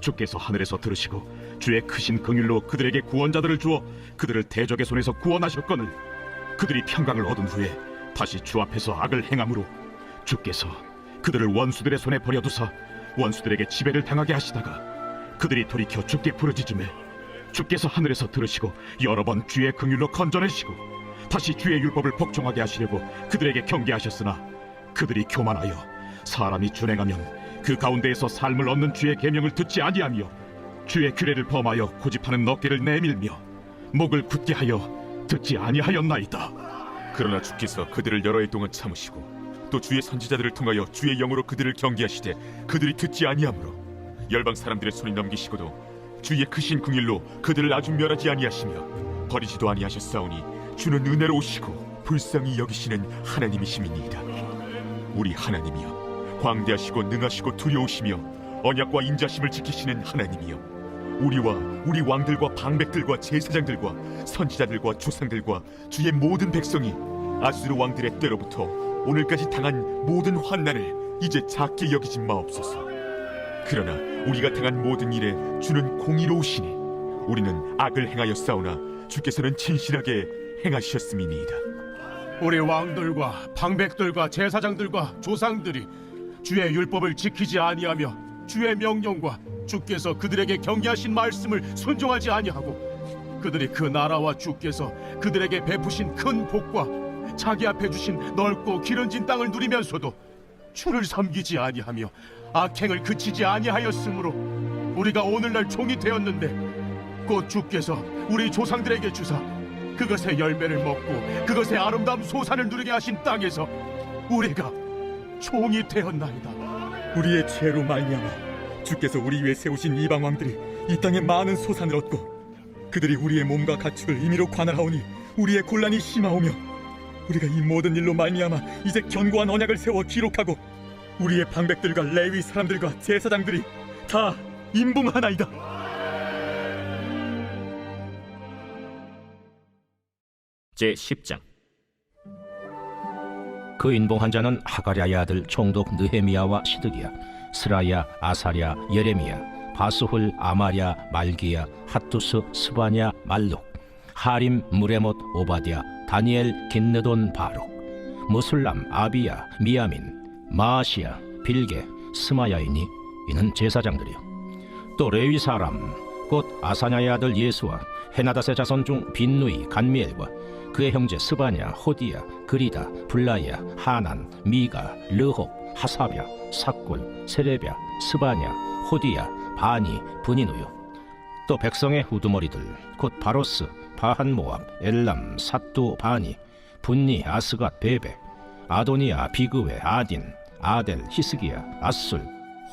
주께서 하늘에서 들으시고 주의 크신 긍휼로 그들에게 구원자들을 주어 그들을 대적의 손에서 구원하셨거늘 그들이 평강을 얻은 후에 다시 주 앞에서 악을 행함으로 주께서 그들을 원수들의 손에 버려두사 원수들에게 지배를 당하게 하시다가 그들이 돌이켜 주께 부르짖음에 주께서 하늘에서 들으시고 여러 번 주의 긍휼로 건져내시고 다시 주의 율법을 복종하게 하시려고 그들에게 경계하셨으나 그들이 교만하여 사람이 준행하면 그 가운데에서 삶을 얻는 주의 계명을 듣지 아니하며 주의 규례를 범하여 고집하는 어깨를 내밀며 목을 굳게 하여 듣지 아니하였나이다. 그러나 주께서 그들을 여러 해 동안 참으시고 또 주의 선지자들을 통하여 주의 영으로 그들을 경계하시되 그들이 듣지 아니하므로 열방 사람들의 손이 넘기시고도 주의 크신 긍휼로 그들을 아주 멸하지 아니하시며 버리지도 아니하셨사오니 주는 은혜로우시고 불쌍히 여기시는 하나님이심이니이다. 우리 하나님이여, 광대하시고 능하시고 두려우시며 언약과 인자심을 지키시는 하나님이여, 우리와 우리 왕들과 방백들과 제사장들과 선지자들과 조상들과 주의 모든 백성이 아수르 왕들의 때로부터 오늘까지 당한 모든 환난을 이제 작게 여기지 마옵소서. 그러나 우리가 당한 모든 일에 주는 공의로우시니 우리는 악을 행하여 싸우나 주께서는 진실하게 행하셨음이니이다. 우리 왕들과 방백들과 제사장들과 조상들이 주의 율법을 지키지 아니하며 주의 명령과 주께서 그들에게 경계하신 말씀을 순종하지 아니하고 그들이 그 나라와 주께서 그들에게 베푸신 큰 복과 자기 앞에 주신 넓고 기름진 땅을 누리면서도 주를 섬기지 아니하며 악행을 그치지 아니하였으므로 우리가 오늘날 종이 되었는데 곧 주께서 우리 조상들에게 주사 그것의 열매를 먹고 그것의 아름다운 소산을 누리게 하신 땅에서 우리가 종이 되었나이다. 우리의 죄로 말미암아 주께서 우리 위에 세우신 이방 왕들이 이 땅에 많은 소산을 얻고 그들이 우리의 몸과 가축을 임의로 관할하오니 우리의 곤란이 심하오며 우리가 이 모든 일로 말미암아 이제 견고한 언약을 세워 기록하고 우리의 방백들과 레위 사람들과 제사장들이 다 임봉하나이다. 제10장. 그 인봉한 자는 하가랴의 아들 총독 느헤미야와 시드기야, 스라야, 아사랴, 예레미야, 바스훌, 아마랴, 말기야, 핫투스, 스바냐, 말룩, 하림, 무레못, 오바댜, 다니엘, 긴느돈, 바룩, 무술람, 아비야, 미야민, 마아시야, 빌게, 스마야이니 이는 제사장들이요. 또 레위 사람 곧 아사냐의 아들 예수와 헤나닷의 자손 중 빈누이, 간미엘과 그의 형제 스바냐, 호디야, 그리다, 블라야, 하난, 미가, 르홉, 하사랴, 삭골, 세레랴, 스바냐, 호디야, 바니, 브니누요. 또 백성의 우두머리들 곧 바로스, 바한모압, 엘람, 삿두, 바니, 분니, 아스갓, 베베, 아도니아, 비그웨, 아딘, 아델, 히스기야, 아술,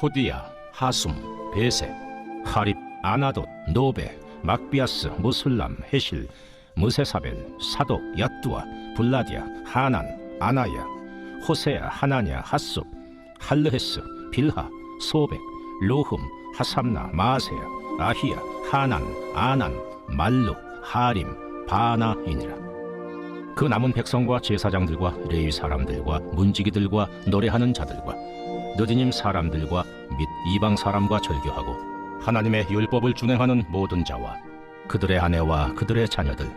호디야, 하숨, 베세, 하립, 아나돗, 노베, 막비아스, 무술람, 헤실, 무세사벨, 사독, 얏두아, 블라디아, 하난, 아나야, 호세야, 하나냐, 핫숲, 할르헤스, 빌하, 소백, 로흠, 하삼나, 마세야, 아히야, 하난, 아난, 말룩, 하림, 바나이니라. 그 남은 백성과 제사장들과 레위 사람들과 문지기들과 노래하는 자들과 느디님 사람들과 및 이방 사람과 절교하고 하나님의 율법을 준행하는 모든 자와 그들의 아내와 그들의 자녀들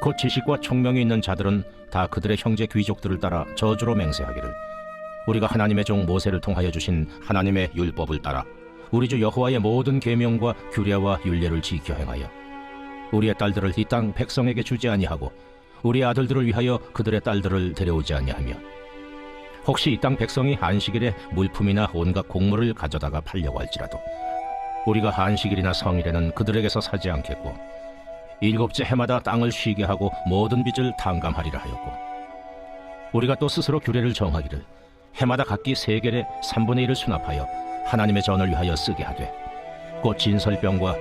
곧 지식과 총명이 있는 자들은 다 그들의 형제 귀족들을 따라 저주로 맹세하기를 우리가 하나님의 종 모세를 통하여 주신 하나님의 율법을 따라 우리 주 여호와의 모든 계명과 규례와 율례를 지켜 행하여 우리의 딸들을 이 땅 백성에게 주지 아니하고 우리 아들들을 위하여 그들의 딸들을 데려오지 아니하며 혹시 이 땅 백성이 안식일에 물품이나 온갖 곡물을 가져다가 팔려고 할지라도 우리가 안식일이나 성일에는 그들에게서 사지 않겠고 일곱째 해마다 땅을 쉬게 하고 모든 빚을 탕감하리라 하였고 우리가 또 스스로 규례를 정하기를 해마다 각기 세겔의 3분의 1을 수납하여 하나님의 전을 위하여 쓰게 하되 곧 진설병과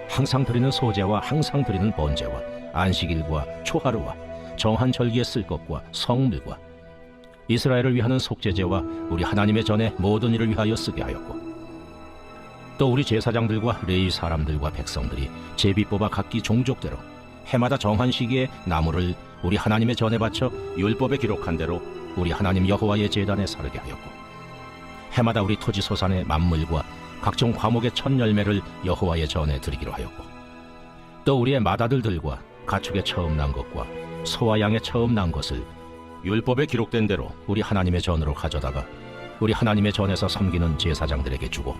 항상 드리는 소제와 항상 드리는 번제와 안식일과 초하루와 정한 절기에 쓸 것과 성물과 이스라엘을 위하는 속죄제와 우리 하나님의 전의 모든 일을 위하여 쓰게 하였고 또 우리 제사장들과 레위 사람들과 백성들이 제비 뽑아 각기 종족대로 해마다 정한 시기에 나무를 우리 하나님의 전에 바쳐 율법에 기록한 대로 우리 하나님 여호와의 제단에 사르게 하였고 해마다 우리 토지 소산의 만물과 각종 과목의 첫 열매를 여호와의 전에 드리기로 하였고 또 우리의 맏아들들과 가축의 처음 난 것과 소와 양의 처음 난 것을 율법에 기록된 대로 우리 하나님의 전으로 가져다가 우리 하나님의 전에서 섬기는 제사장들에게 주고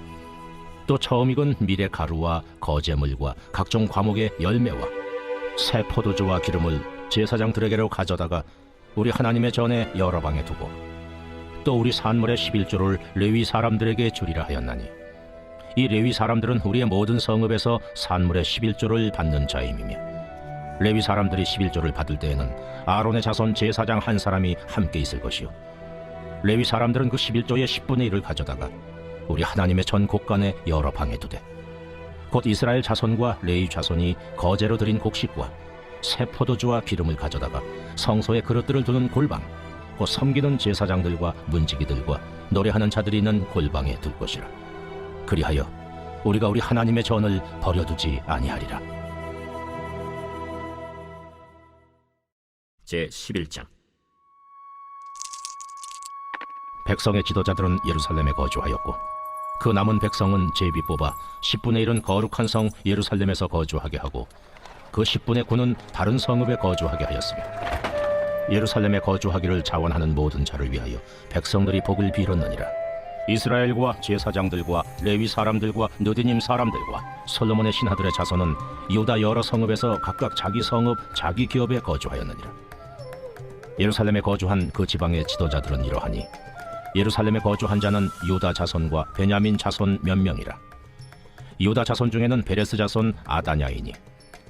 또 처음 익은 밀의 가루와 거제물과 각종 과목의 열매와 새 포도주와 기름을 제사장들에게로 가져다가 우리 하나님의 전에 여러 방에 두고 또 우리 산물의 11조를 레위 사람들에게 주리라 하였나니 이 레위 사람들은 우리의 모든 성읍에서 산물의 11조를 받는 자임이며 레위 사람들이 11조를 받을 때에는 아론의 자손 제사장 한 사람이 함께 있을 것이요 레위 사람들은 그 11조의 10분의 1을 가져다가 우리 하나님의 전 곳간에 여러 방에 두되 곧 이스라엘 자손과 레위 자손이 거제로 드린 곡식과 새 포도주와 기름을 가져다가 성소에 그릇들을 두는 골방 곧 섬기는 제사장들과 문지기들과 노래하는 자들이 있는 골방에 둘 것이라. 그리하여 우리가 우리 하나님의 전을 버려두지 아니하리라. 제 11장. 백성의 지도자들은 예루살렘에 거주하였고 그 남은 백성은 제비 뽑아 10분의 1은 거룩한 성 예루살렘에서 거주하게 하고 그 10분의 9는 다른 성읍에 거주하게 하였으며 예루살렘에 거주하기를 자원하는 모든 자를 위하여 백성들이 복을 빌었느니라. 이스라엘과 제사장들과 레위 사람들과 느디님 사람들과 솔로몬의 신하들의 자손은 유다 여러 성읍에서 각각 자기 성읍 자기 기업에 거주하였느니라. 예루살렘에 거주한 그 지방의 지도자들은 이러하니 예루살렘에 거주한 자는 유다 자손과 베냐민 자손 몇 명이라. 유다 자손 중에는 베레스 자손 아다냐이니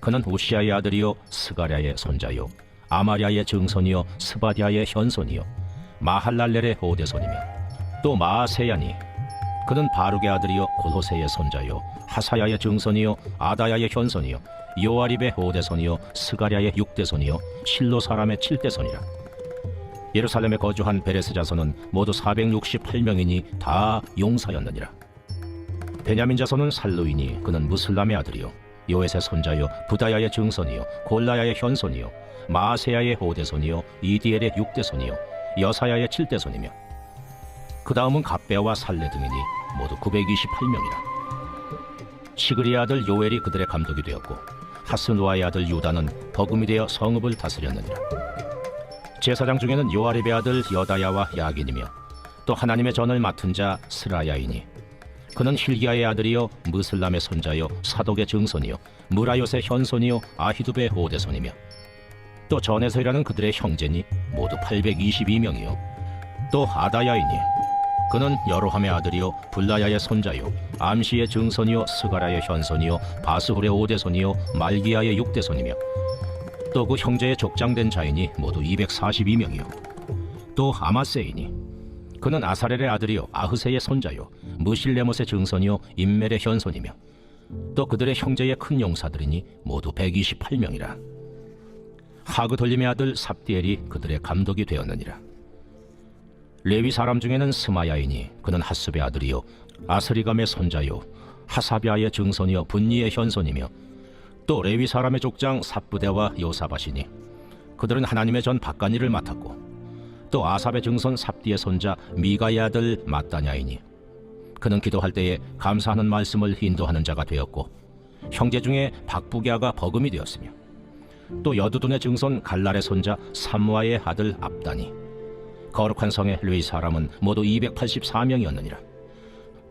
그는 우시아의 아들이요 스가랴의 손자요 아마랴의 증손이요 스바디아의 현손이요 마할랄렐의 오대손이며 또 마아세야니 그는 바룩의 아들이요 골호세의 손자요 하사야의 증손이요 아다야의 현손이요 요아립의 오대손이요 스가랴의 육대손이요 실로 사람의 칠대손이라. 예루살렘에 거주한 베레스 자손은 모두 468명이니 다 용사였느니라. 베냐민 자손은 살루이니 그는 무슬람의 아들이요 요엣의 손자요 부다야의 증손이요 골라야의 현손이요 마아세야의 오대손이요 이디엘의 육대손이요 여사야의 칠대손이며 그 다음은 갑배와 살레 등이니 모두 928명이라. 시그리의 아들 요엘이 그들의 감독이 되었고 하스누아의 아들 유다는 버금이 되어 성읍을 다스렸느니라. 제사장 중에는 요아립의 아들 여다야와 야긴이며 또 하나님의 전을 맡은 자 스라야이니 그는 힐기야의 아들이요 무슬람의 손자요 사독의 증손이요 무라요의 현손이요 아히두베의 오대손이며 또 전에서 일하는 그들의 형제니 모두 822명이요 또 아다야이니 그는 여로함의 아들이요 블라야의 손자요 암시의 증손이요 스가라의 현손이요 바스훌의 오대손이요 말기야의 육대손이며 또 그 형제의 족장된 자이니 모두 242명이요 또 아마세이니 그는 아사렐의 아들이요 아흐세의 손자요 무실레못의 증손이요 임멜의 현손이며 또 그들의 형제의 큰 용사들이니 모두 128명이라. 하그돌림의 아들 삽디엘이 그들의 감독이 되었느니라. 레위 사람 중에는 스마야이니 그는 하습의 아들이요 아스리감의 손자요 하사비아의 증손이요 분니의 현손이며 또 레위 사람의 족장 삽부대와 요사바시니 그들은 하나님의 전 박간일을 맡았고 또 아삽의 증손 삽디의 손자 미가의 아들 마따냐이니 그는 기도할 때에 감사하는 말씀을 인도하는 자가 되었고 형제 중에 박부기아가 버금이 되었으며 또 여두둔의 증손 갈랄의 손자 삼무아의 아들 압다니 거룩한 성의 레위 사람은 모두 284명이었느니라.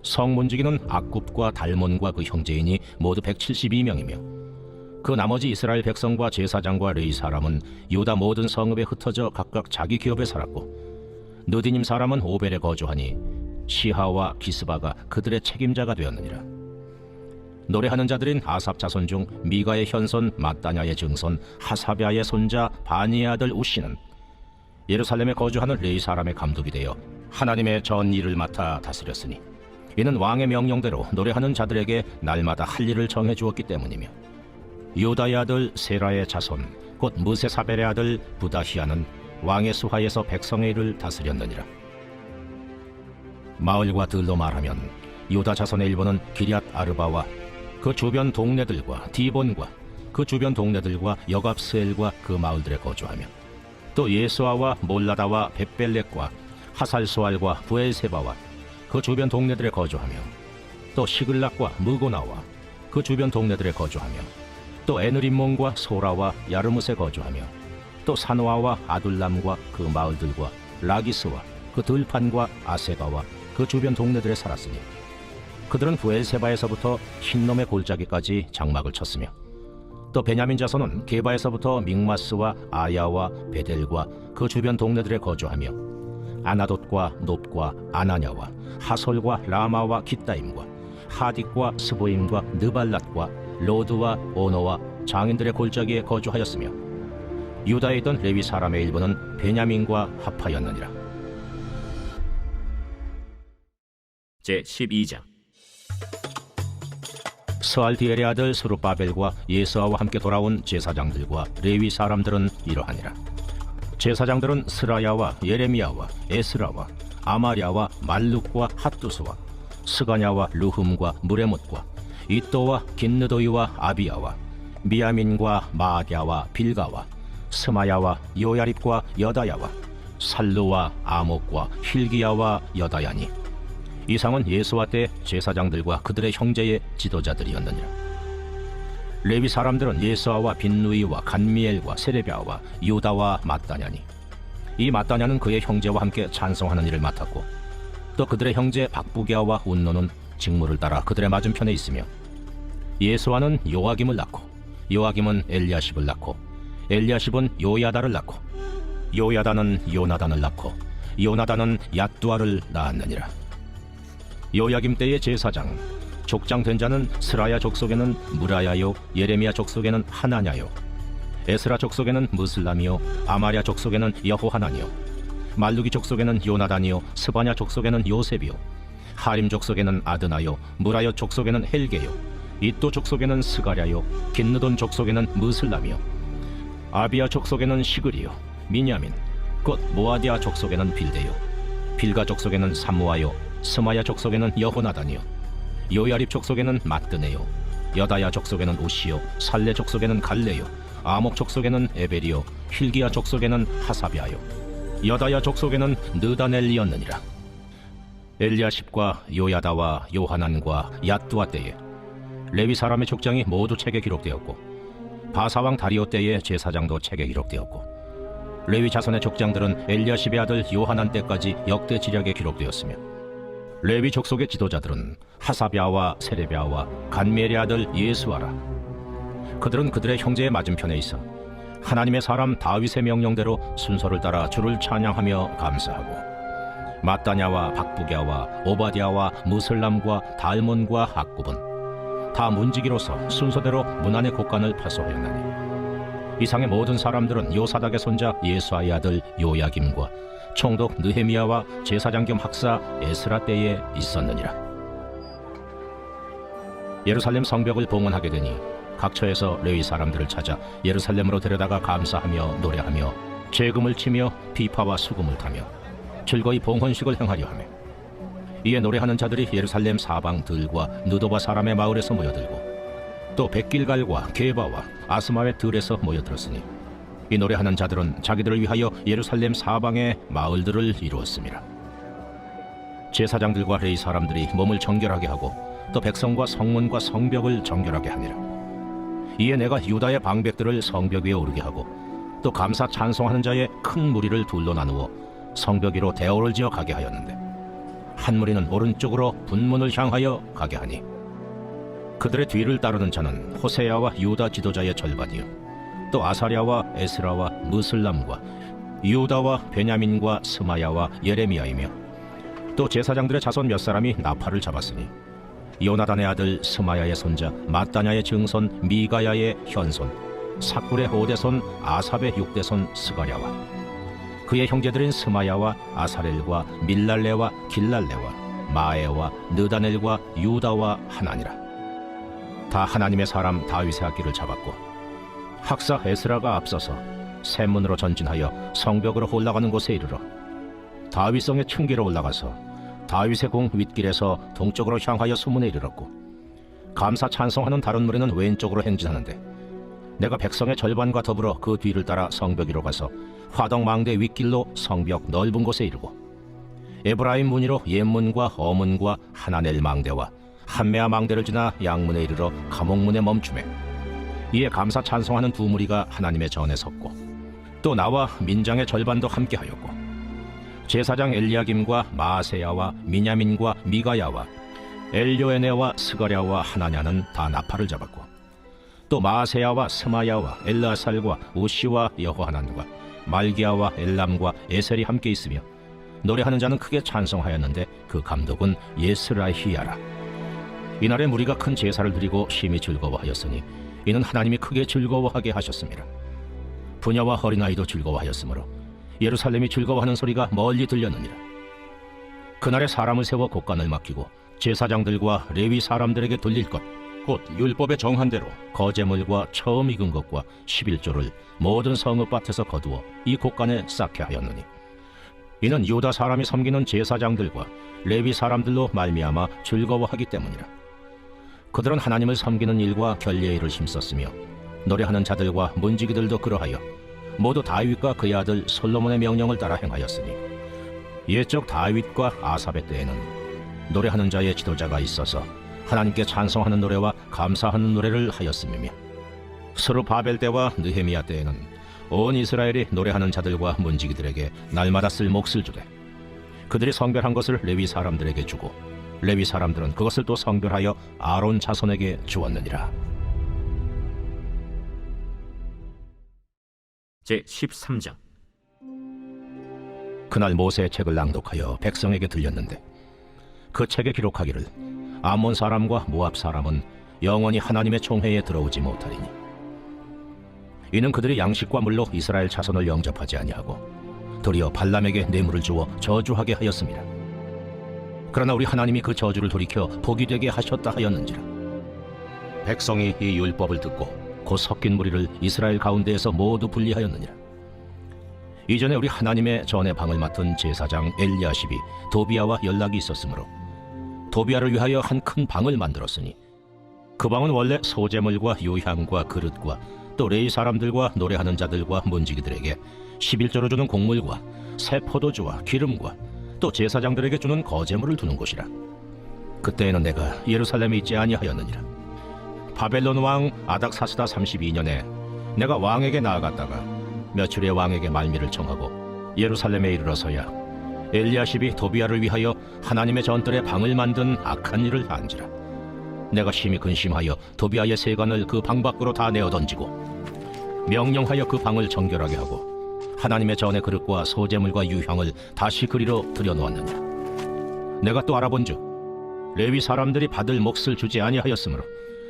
성문지기는 악굽과 달몬과 그 형제이니 모두 172명이며 그 나머지 이스라엘 백성과 제사장과 레위 사람은 유다 모든 성읍에 흩어져 각각 자기 기업에 살았고 느디님 사람은 오벨에 거주하니 시하와 기스바가 그들의 책임자가 되었느니라. 노래하는 자들인 아삽 자손 중 미가의 현손 마따냐의 증손 하사비아의 손자 바니의 아들 우시는 예루살렘에 거주하는 레위 사람의 감독이 되어 하나님의 전 일을 맡아 다스렸으니 이는 왕의 명령대로 노래하는 자들에게 날마다 할 일을 정해 주었기 때문이며 유다의 아들 세라의 자손 곧 무세사벨의 아들 부다히아는 왕의 수하에서 백성의 일을 다스렸느니라. 마을과 들로 말하면 유다 자손의 일부는 기럇 아르바와 그 주변 동네들과 디본과 그 주변 동네들과 여갑스엘과 그 마을들에 거주하며 또 예수아와 몰라다와 벳벨렉과 하살소알과 부엘세바와 그 주변 동네들에 거주하며 또 시글락과 무고나와 그 주변 동네들에 거주하며 또 에느림몬과 소라와 야르뭇에 거주하며 또 산와와 아둘람과 그 마을들과 라기스와 그 들판과 아세바와 그 주변 동네들에 살았으니 그들은 부엘세바에서부터 흰놈의 골짜기까지 장막을 쳤으며 또 베냐민 자손은 게바에서부터 믹마스와 아야와 베델과 그 주변 동네들에 거주하며 아나돗과 놋과 아나냐와 하솔과 라마와 기따임과 하딕과 스보임과 느발랏과 로드와 오노와 장인들의 골짜기에 거주하였으며 유다에 있던 레위 사람의 일부는 베냐민과 합하였느니라. 제 12장. 스알디엘의 아들 스룹바벨과 예스아와 함께 돌아온 제사장들과 레위 사람들은 이러하니라. 제사장들은 스라야와 예레미야와 에스라와 아마랴와 말룩과 핫두스와 스가냐와 르흠과 무레못과 이또와 긴느도이와 아비야와 미야민과 마아랴와 빌가와 스마야와 요야립과 여다야와 살루와 아목과 힐기야와 여다야니 이상은 예수와 때 제사장들과 그들의 형제의 지도자들이었느니라. 레위 사람들은 예수아와 빈누이와 간미엘과 세레비아와 유다와 마따냐니 이 마따냐는 그의 형제와 함께 찬송하는 일을 맡았고 또 그들의 형제 박부기아와 운노는 직무를 따라 그들의 맞은편에 있으며 예수아는 요아김을 낳고 요아김은 엘리야십을 낳고 엘리야십은 요야다를 낳고 요야다는 요나단을 낳고 요나단은 얏두아를 낳았느니라. 요야김 때의 제사장 족장 된 자는 스라야 족속에는 무라야요 예레미야 족속에는 하나냐요 에스라 족속에는 무슬람이요 아마랴 족속에는 여호하나니요 말루기 족속에는 요나단이요 스바냐 족속에는 요셉이요 하림 족속에는 아드나요 무라요 족속에는 헬게요 이또 족속에는 스가랴요 긴느돈 족속에는 무슬람이요 아비야 족속에는 시그리요 미냐민 곧 모아디아 족속에는 빌데요 빌가 족속에는 삼무아요 스마야 족속에는 여호나단이요 요야립 족속에는 마뜨네요 여다야 족속에는 우시요 살레 족속에는 갈레요 아목 족속에는 에벨이요 힐기야 족속에는 하사비아요 여다야 족속에는 느다넬리였느니라. 엘리야십과 요야다와 요하난과 얏두아 때에 레위 사람의 족장이 모두 책에 기록되었고 바사왕 다리오 때의 제사장도 책에 기록되었고 레위 자손의 족장들은 엘리야십의 아들 요하난 때까지 역대 지략에 기록되었으며 레위 족속의 지도자들은 하사비아와 세레비아와 간미엘의 아들 예수아라. 그들은 그들의 형제의 맞은편에 있어 하나님의 사람 다윗의 명령대로 순서를 따라 주를 찬양하며 감사하고 마따냐와 박부갸와 오바디아와 무슬람과 달몬과 학굽은 다 문지기로서 순서대로 문안의 곡간을 파소하였나니 이상의 모든 사람들은 요사닥의 손자 예수아의 아들 요야김과 총독 느헤미야와 제사장 겸 학사 에스라 때에 있었느니라. 예루살렘 성벽을 봉헌하게 되니 각처에서 레위 사람들을 찾아 예루살렘으로 데려다가 감사하며 노래하며 재금을 치며 비파와 수금을 타며 즐거이 봉헌식을 행하려 하며 이에 노래하는 자들이 예루살렘 사방 들과 느도바 사람의 마을에서 모여들고 또 백길갈과 게바와 아스마의 들에서 모여들었으니 이 노래하는 자들은 자기들을 위하여 예루살렘 사방의 마을들을 이루었습니다. 제사장들과 레위 사람들이 몸을 정결하게 하고 또 백성과 성문과 성벽을 정결하게 하니라. 이에 내가 유다의 방백들을 성벽 위에 오르게 하고 또 감사 찬송하는 자의 큰 무리를 둘로 나누어 성벽 위로 대오를 지어 가게 하였는데 한 무리는 오른쪽으로 분문을 향하여 가게 하니 그들의 뒤를 따르는 자는 호세야와 유다 지도자의 절반이요 또 아사랴와 에스라와 무슬람과 유다와 베냐민과 스마야와 예레미야이며 또 제사장들의 자손 몇 사람이 나팔을 잡았으니 요나단의 아들 스마야의 손자 마따냐의 증손 미가야의 현손 사꿀의 5대손 아삽의 6대손 스가랴와 그의 형제들인 스마야와 아사렐과 밀랄레와 길랄레와 마에와 느다넬과 유다와 하나니라. 다 하나님의 사람 다윗의 악기를 잡았고 학사 에스라가 앞서서 샘문으로 전진하여 성벽으로 올라가는 곳에 이르러 다윗성의 층계로 올라가서 다윗의 공 윗길에서 동쪽으로 향하여 수문에 이르렀고 감사 찬송하는 다른 무리는 왼쪽으로 행진하는데 내가 백성의 절반과 더불어 그 뒤를 따라 성벽 위로 가서 화덕 망대 윗길로 성벽 넓은 곳에 이르고 에브라임 문이로 옛문과 어문과 하나넬 망대와 한메아 망대를 지나 양문에 이르러 감옥문에 멈추매 이에 감사 찬송하는 두 무리가 하나님의 전에 섰고 또 나와 민장의 절반도 함께하였고 제사장 엘리야김과 마아세야와 미냐민과 미가야와 엘요에네와 스가랴와 하나냐는 다 나팔을 잡았고, 또 마세야와 스마야와 엘라살과 우시와 여호하난과 말기야와 엘람과 에셀이 함께 있으며 노래하는 자는 크게 찬송하였는데 그 감독은 예스라히야라. 이날에 무리가 큰 제사를 드리고 심히 즐거워하였으니 이는 하나님이 크게 즐거워하게 하셨습니다. 부녀와 어린아이도 즐거워하였으므로 예루살렘이 즐거워하는 소리가 멀리 들렸느니라. 그날에 사람을 세워 곡간을 맡기고 제사장들과 레위 사람들에게 돌릴 것, 곧 율법에 정한 대로 거제물과 처음 익은 것과 11조를 모든 성읍밭에서 거두어 이 곡간에 쌓게 하였느니, 이는 유다 사람이 섬기는 제사장들과 레위 사람들로 말미암아 즐거워하기 때문이라. 그들은 하나님을 섬기는 일과 결례의 일을 힘썼으며 노래하는 자들과 문지기들도 그러하여 모두 다윗과 그의 아들 솔로몬의 명령을 따라 행하였으니, 옛적 다윗과 아삽의 때에는 노래하는 자의 지도자가 있어서 하나님께 찬송하는 노래와 감사하는 노래를 하였음이며, 스룹바벨 때와 느헤미야 때에는 온 이스라엘이 노래하는 자들과 문지기들에게 날마다 쓸 몫을 주되 그들이 성별한 것을 레위 사람들에게 주고 레위 사람들은 그것을 또 성별하여 아론 자손에게 주었느니라. 제13장. 그날 모세의 책을 낭독하여 백성에게 들렸는데, 그 책에 기록하기를 아몬 사람과 모압 사람은 영원히 하나님의 총회에 들어오지 못하리니, 이는 그들이 양식과 물로 이스라엘 자손을 영접하지 아니하고 도리어 발람에게 뇌물을 주어 저주하게 하였습니다. 그러나 우리 하나님이 그 저주를 돌이켜 복이 되게 하셨다 하였는지라. 백성이 이 율법을 듣고 곧 섞인 무리를 이스라엘 가운데에서 모두 분리하였느니라. 이전에 우리 하나님의 전의 방을 맡은 제사장 엘리야십이 도비야와 연락이 있었으므로 도비야를 위하여 한 큰 방을 만들었으니, 그 방은 원래 소재물과 유향과 그릇과 또 레위 사람들과 노래하는 자들과 문지기들에게 11조로 주는 곡물과 새 포도주와 기름과 또 제사장들에게 주는 거제물을 두는 곳이라. 그때에는 내가 예루살렘에 있지 아니하였느니라. 바벨론 왕 아닥사스다 32년에 내가 왕에게 나아갔다가 며칠에 왕에게 말미를 청하고 예루살렘에 이르러서야 엘리야십이 도비야를 위하여 하나님의 전뜰에 방을 만든 악한 일을 한지라. 내가 심히 근심하여 도비야의 세관을 그 방 밖으로 다 내어 던지고 명령하여 그 방을 정결하게 하고 하나님의 전의 그릇과 소재물과 유향을 다시 그리로 들여놓았느니라. 내가 또 알아본즉 레위 사람들이 받을 몫을 주지 아니하였으므로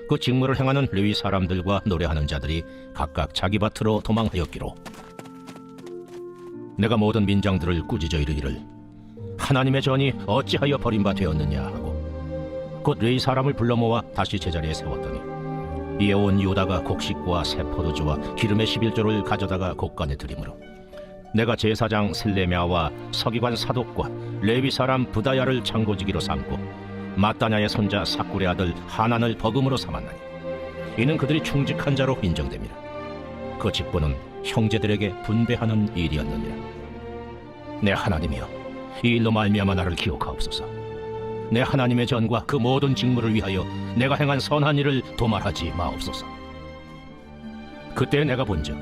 그 직무를 행하는 레위 사람들과 노래하는 자들이 각각 자기 밭으로 도망하였기로, 내가 모든 민장들을 꾸짖어 이르기를 하나님의 전이 어찌하여 버림바 되었느냐 하고 곧 레위 사람을 불러 모아 다시 제자리에 세웠더니, 이에 온 유다가 곡식과 새 포도주와 기름의 11조를 가져다가 곡간에 들이므로 내가 제사장 슬레미아와 서기관 사독과 레위 사람 부다야를 창고지기로 삼고 마따냐의 손자 사꿀의 아들 하난을 버금으로 삼았나니, 이는 그들이 충직한 자로 인정됩니다. 그 직분은 형제들에게 분배하는 일이었느니라. 내 하나님이여, 이 일로 말미암아 나를 기억하옵소서. 내 하나님의 전과 그 모든 직무를 위하여 내가 행한 선한 일을 도말하지 마옵소서. 그때 내가 본즉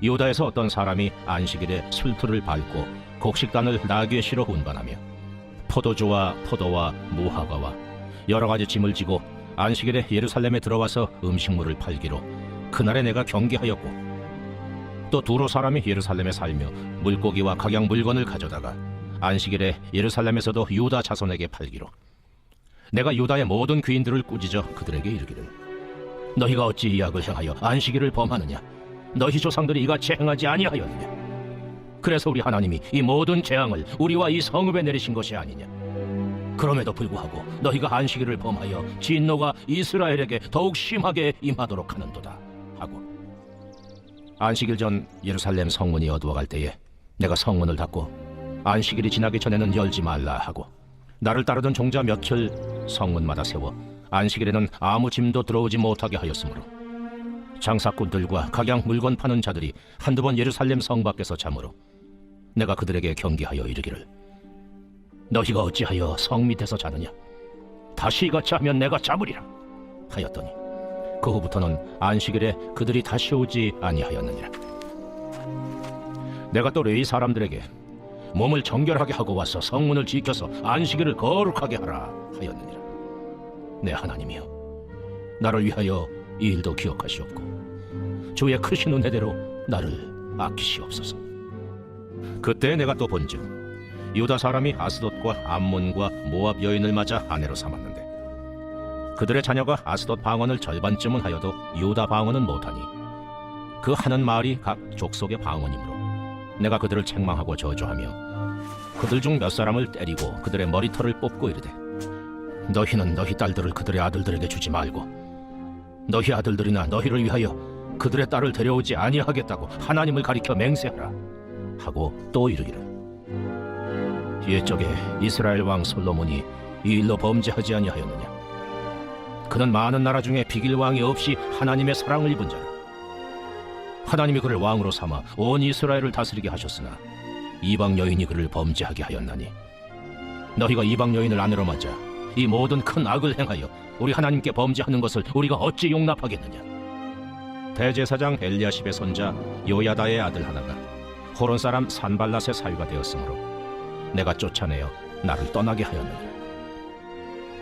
유다에서 어떤 사람이 안식일에 술틀을 밟고 곡식단을 나귀의 시로 운반하며 포도주와 포도와 무화과와 여러 가지 짐을 지고 안식일에 예루살렘에 들어와서 음식물을 팔기로 그날에 내가 경계하였고, 또 두로 사람이 예루살렘에 살며 물고기와 각양 물건을 가져다가 안식일에 예루살렘에서도 유다 자손에게 팔기로 내가 유다의 모든 귀인들을 꾸짖어 그들에게 이르기를, 너희가 어찌 이 악을 행하여 안식일을 범하느냐? 너희 조상들이 이같이 행하지 아니하였느냐? 그래서 우리 하나님이 이 모든 재앙을 우리와 이 성읍에 내리신 것이 아니냐? 그럼에도 불구하고 너희가 안식일을 범하여 진노가 이스라엘에게 더욱 심하게 임하도록 하는도다 하고, 안식일 전 예루살렘 성문이 어두워갈 때에 내가 성문을 닫고 안식일이 지나기 전에는 열지 말라 하고, 나를 따르던 종자 며칠 성문마다 세워 안식일에는 아무 짐도 들어오지 못하게 하였으므로 장사꾼들과 각양 물건 파는 자들이 한두 번 예루살렘 성 밖에서 자므로 내가 그들에게 경계하여 이르기를, 너희가 어찌하여 성 밑에서 자느냐? 다시 이같이 하면 내가 잡으리라 하였더니, 그 후부터는 안식일에 그들이 다시 오지 아니하였느니라. 내가 또 레위 사람들에게 몸을 정결하게 하고 와서 성문을 지켜서 안식일을 거룩하게 하라 하였느니라. 내 하나님이여, 나를 위하여 이 일도 기억하시옵고 주의 크신 은혜대로 나를 아끼시옵소서. 그때 내가 또 본즉 유다 사람이 아스돗과 암몬과 모압 여인을 맞아 아내로 삼았는데 그들의 자녀가 아스돗 방언을 절반쯤은 하여도 유다 방언은 못하니 그 하는 말이 각 족속의 방언이므로 내가 그들을 책망하고 저주하며 그들 중 몇 사람을 때리고 그들의 머리털을 뽑고 이르되 너희는 너희 딸들을 그들의 아들들에게 주지 말고 너희 아들들이나 너희를 위하여 그들의 딸을 데려오지 아니하겠다고 하나님을 가리켜 맹세하라 하고 또 이르기를 옛적에 이스라엘 왕 솔로몬이 이 일로 범죄하지 아니하였느냐. 그는 많은 나라 중에 비길 왕이 없이 하나님의 사랑을 입은 자라. 하나님이 그를 왕으로 삼아 온 이스라엘을 다스리게 하셨으나 이방 여인이 그를 범죄하게 하였나니 너희가 이방 여인을 아내로 맞아 이 모든 큰 악을 행하여 우리 하나님께 범죄하는 것을 우리가 어찌 용납하겠느냐. 대제사장 엘리야십의 손자 요야다의 아들 하나가 호론 사람 산발랏의 사위가 되었으므로 내가 쫓아내어 나를 떠나게 하였느니라.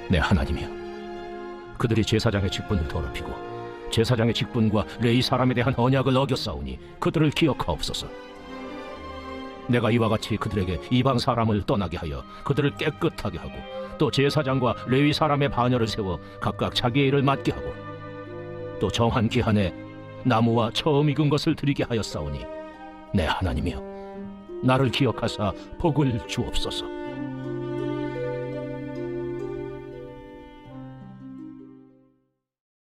내 하나님이여, 그들이 제사장의 직분을 더럽히고 제사장의 직분과 레위 사람에 대한 언약을 어겼사오니 그들을 기억하옵소서. 내가 이와 같이 그들에게 이방 사람을 떠나게 하여 그들을 깨끗하게 하고 또 제사장과 레위 사람의 반열을 세워 각각 자기의 일을 맡게 하고 또 정한 기한에 나무와 처음 익은 것을 드리게 하였사오니 내 하나님이여, 나를 기억하사 복을 주옵소서.